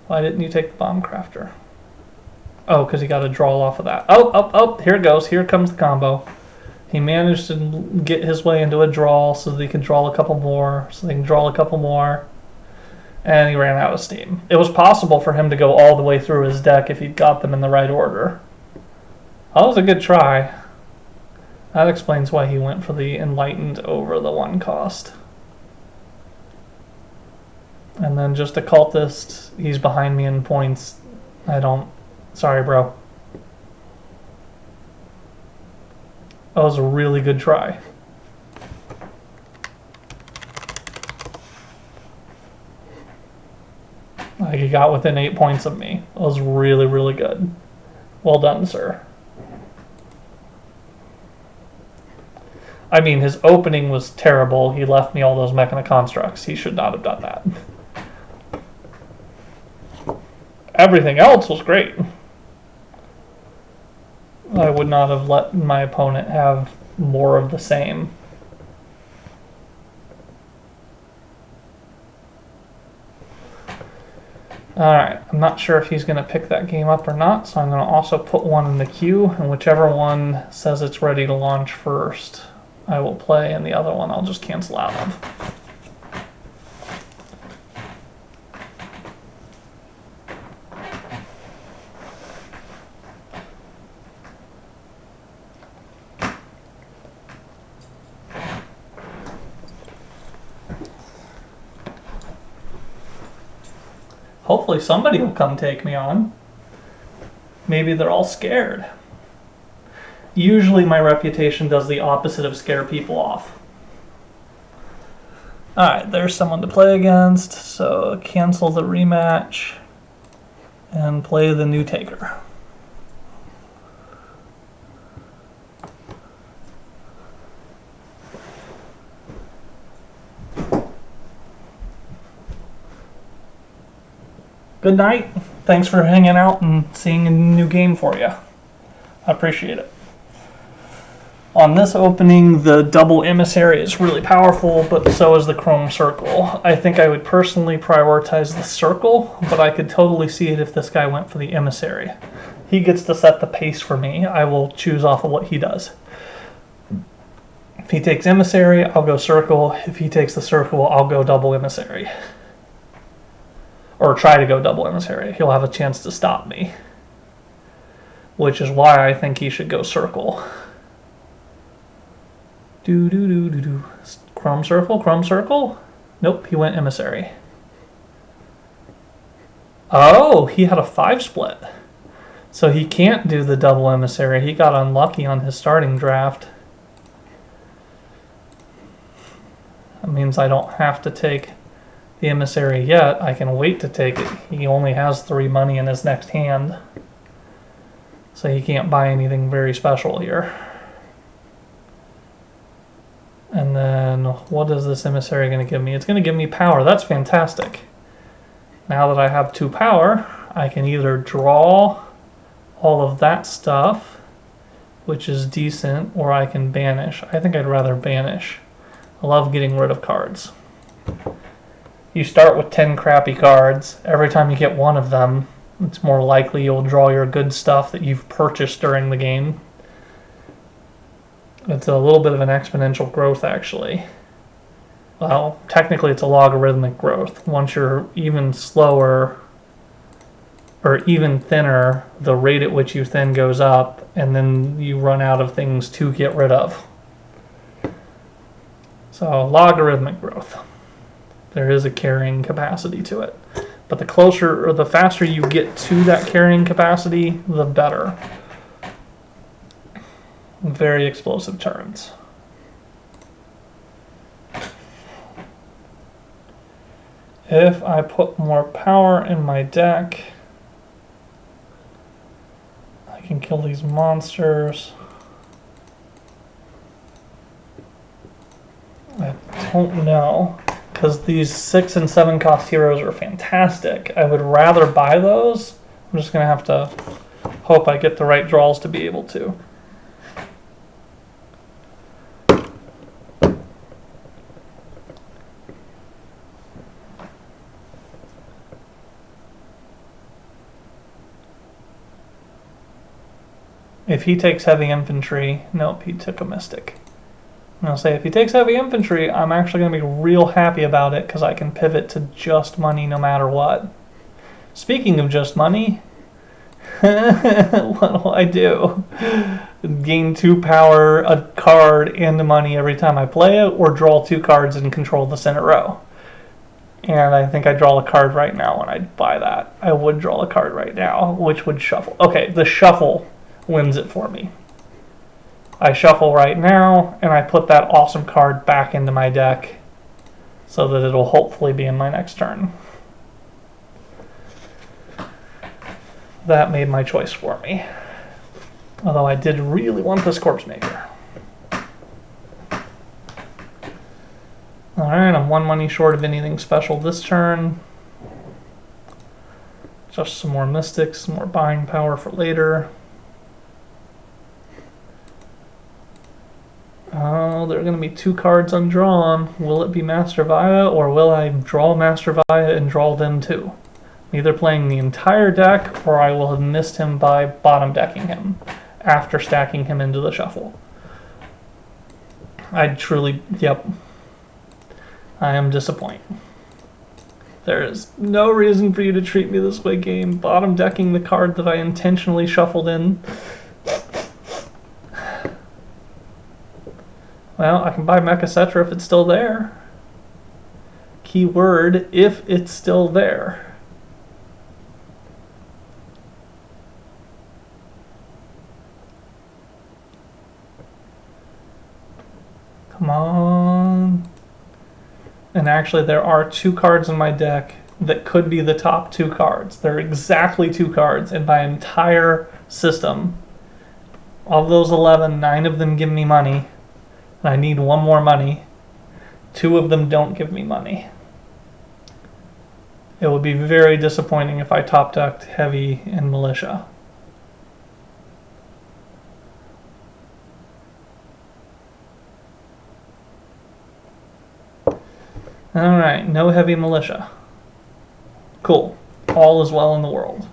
Why didn't you take the bomb crafter? Oh, because he got a draw off of that. Oh, here it goes. Here comes the combo. He managed to get his way into a draw so that he could draw a couple more, and he ran out of steam. It was possible for him to go all the way through his deck if he'd got them in the right order. That was a good try. That explains why he went for the Enlightened over the 1 cost. And then just a Cultist, he's behind me in points. Sorry, bro. That was a really good try. Like, he got within 8 points of me. That was really, really good. Well done, sir. I mean, his opening was terrible. He left me all those Mechana constructs. He should not have done that. Everything else was great. I would not have let my opponent have more of the same. Alright, I'm not sure if he's going to pick that game up or not, so I'm going to also put one in the queue, and whichever one says it's ready to launch first, I will play, and the other one I'll just cancel out of. Hopefully somebody will come take me on. Maybe they're all scared. Usually my reputation does the opposite of scare people off. Alright, there's someone to play against, so cancel the rematch and play the new taker. Good night. Thanks for hanging out and seeing a new game for you. I appreciate it. On this opening, the double emissary is really powerful, but so is the chrome circle. I think I would personally prioritize the circle, but I could totally see it if this guy went for the emissary. He gets to set the pace for me. I will choose off of what he does. If he takes emissary, I'll go circle. If he takes the circle, I'll go double emissary. Or try to go double emissary. He'll have a chance to stop me. Which is why I think he should go circle. Chrome circle, chrome circle? Nope, he went emissary. Oh, he had a 5 split. So he can't do the double emissary. He got unlucky on his starting draft. That means I don't have to take the emissary yet. I can wait to take it. He only has 3 money in his next hand. So he can't buy anything very special here. And then, what is this emissary going to give me? It's going to give me power. That's fantastic. Now that I have 2 power, I can either draw all of that stuff, which is decent, or I can banish. I think I'd rather banish. I love getting rid of cards. You start with 10 crappy cards. Every time you get one of them, it's more likely you'll draw your good stuff that you've purchased during the game. It's a little bit of an exponential growth, actually. Well, technically it's a logarithmic growth. Once you're even slower, or even thinner, the rate at which you thin goes up, and then you run out of things to get rid of. So logarithmic growth. There is a carrying capacity to it. But the closer or the faster you get to that carrying capacity, the better. Very explosive turns. If I put more power in my deck, I can kill these monsters. I don't know, because these 6 and 7 cost heroes are fantastic. I would rather buy those. I'm just going to have to hope I get the right draws to be able to. If he takes heavy infantry, nope, he took a mystic. And I'll say if he takes heavy infantry, I'm actually going to be real happy about it because I can pivot to just money no matter what. Speaking of just money, what do I do? Gain 2 power, a card, and money every time I play it, or draw 2 cards and control the center row. And I think I draw a card right now when I buy that. I would draw a card right now, which would shuffle. Okay, the shuffle wins it for me. I shuffle right now, and I put that awesome card back into my deck so that it'll hopefully be in my next turn. That made my choice for me. Although I did really want this Corpse Maker. Alright, I'm 1 money short of anything special this turn. Just some more Mystics, some more buying power for later. Oh, there are going to be 2 cards undrawn. Will it be Master Vaya, or will I draw Master Vaya and draw them too? I'm either playing the entire deck, or I will have missed him by bottom decking him after stacking him into the shuffle. I truly, yep. I am disappointed. There is no reason for you to treat me this way, game. Bottom decking the card that I intentionally shuffled in. Well, I can buy Mechacetra if it's still there. Keyword, if it's still there. Come on. And actually, there are 2 cards in my deck that could be the top 2 cards. They're exactly 2 cards in my entire system. Of those 11, 9 of them give me money. I need 1 more money. 2 of them don't give me money. It would be very disappointing if I top decked heavy and militia. Alright, no heavy militia. Cool. All is well in the world.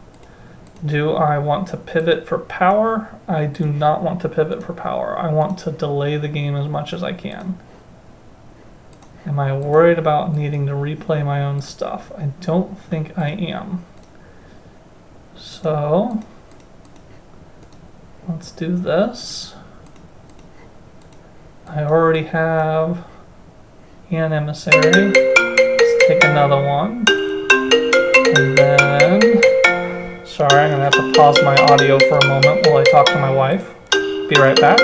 Do I want to pivot for power? I do not want to pivot for power. I want to delay the game as much as I can. Am I worried about needing to replay my own stuff? I don't think I am. So, let's do this. I already have an emissary. Let's take another one. And then... Sorry, I'm going to have to pause my audio for a moment while I talk to my wife. Be right back.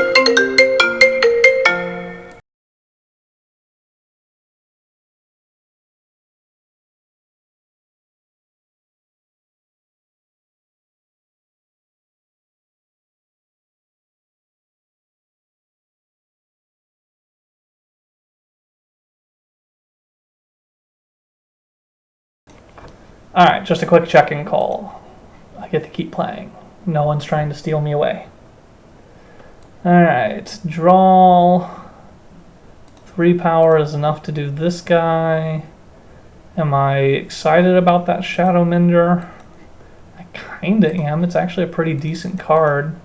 Alright, just a quick check-in call. I get to keep playing. No one's trying to steal me away. Alright, draw. 3 power is enough to do this guy. Am I excited about that Shadow Mender? I kinda am. It's actually a pretty decent card.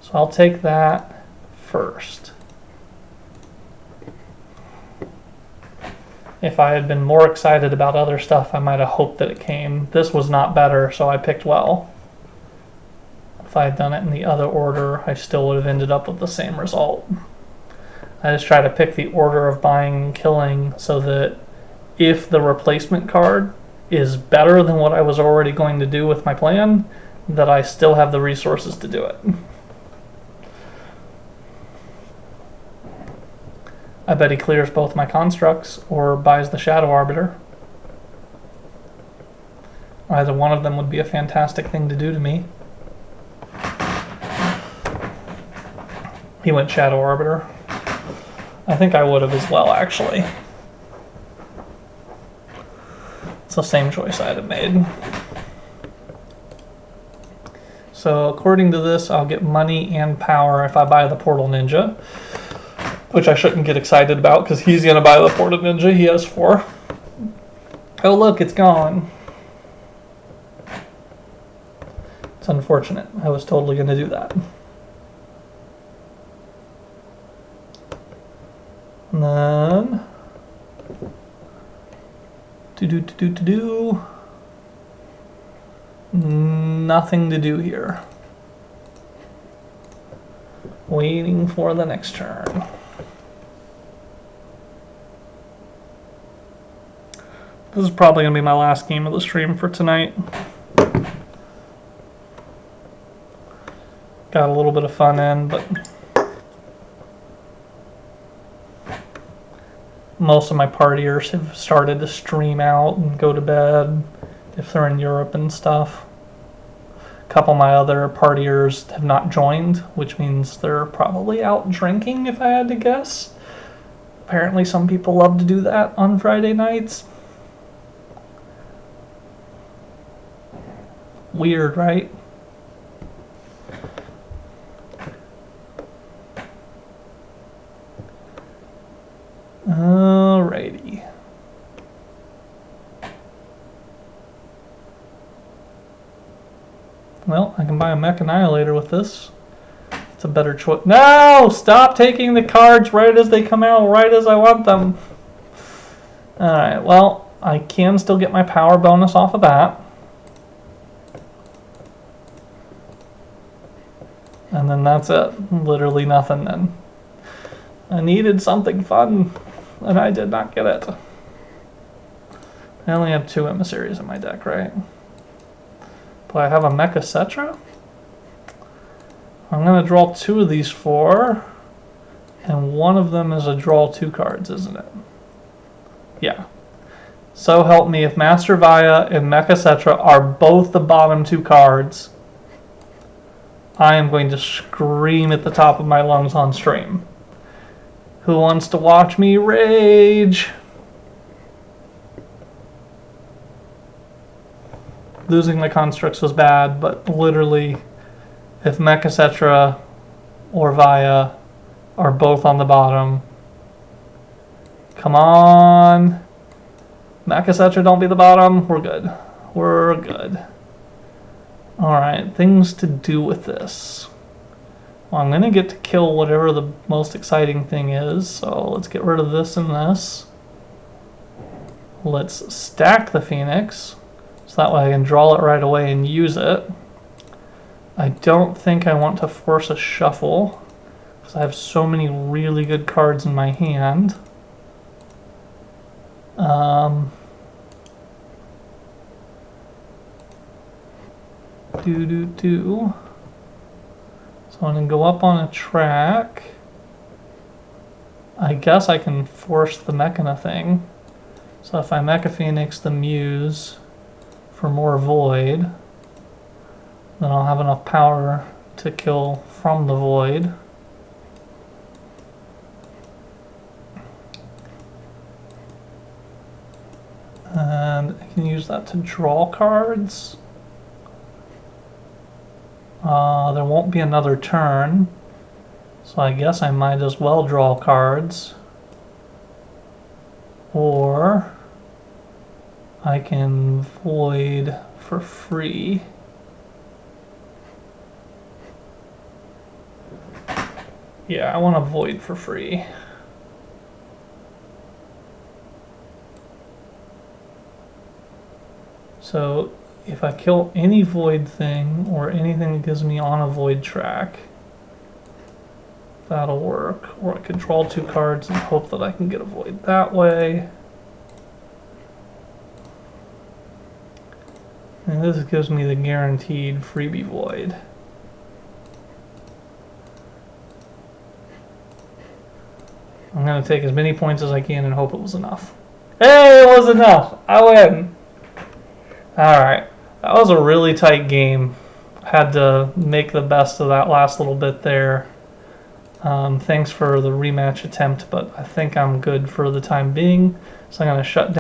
So I'll take that first. If I had been more excited about other stuff, I might have hoped that it came. This was not better, so I picked well. If I had done it in the other order, I still would have ended up with the same result. I just try to pick the order of buying and killing so that if the replacement card is better than what I was already going to do with my plan, that I still have the resources to do it. I bet he clears both my constructs or buys the Shadow Arbiter. Either one of them would be a fantastic thing to do to me. He went Shadow Arbiter. I think I would have as well, actually. It's the same choice I'd have made. So according to this, I'll get money and power if I buy the Portal Ninja, which I shouldn't get excited about because he's going to buy the Portal Ninja. He has 4. Oh look, it's gone. It's unfortunate. I was totally going to do that. And then nothing to do here. Waiting for the next turn. This is probably going to be my last game of the stream for tonight. Got a little bit of fun in, but most of my partiers have started to stream out and go to bed if they're in Europe and stuff. A couple of my other partiers have not joined, which means they're probably out drinking if I had to guess. Apparently some people love to do that on Friday nights. Weird, right? Alrighty. Well, I can buy a Mech Annihilator with this. It's a better choice. No! Stop taking the cards right as they come out, right as I want them. Alright, well, I can still get my power bonus off of that. And then that's it. Literally nothing then. I needed something fun, and I did not get it. I only have 2 emissaries in my deck, right? But I have a Mecha Cetra. I'm going to draw 2 of these 4, and one of them is a draw 2 cards, isn't it? Yeah. So help me, if Master Vaya and Mecha Cetra are both the bottom 2 cards, I am going to scream at the top of my lungs on stream. Who wants to watch me rage? Losing my constructs was bad, but literally, if Mecha Cetra or Vaya are both on the bottom, come on. Mecha Cetra, don't be the bottom. We're good. We're good. Alright, things to do with this. Well, I'm going to get to kill whatever the most exciting thing is, so let's get rid of this and this. Let's stack the Phoenix, so that way I can draw it right away and use it. I don't think I want to force a shuffle, because I have so many really good cards in my hand. So I'm going to go up on a track. I guess I can force the Mechana thing. So if I Mecha Phoenix the Muse for more Void, then I'll have enough power to kill from the Void. And I can use that to draw cards. There won't be another turn, so I guess I might as well draw cards. Or I can Void for free. Yeah, I want to Void for free. So if I kill any Void thing or anything that gives me on a Void track, That'll work. Or I could draw 2 cards and hope that I can get a void that way. And this gives me the guaranteed freebie void. I'm going to take as many points as I can and hope it was enough. Hey, it was enough! I win! Alright, that was a really tight game. Had to make the best of that last little bit there. Thanks for the rematch attempt, but I think I'm good for the time being. So I'm going to shut down.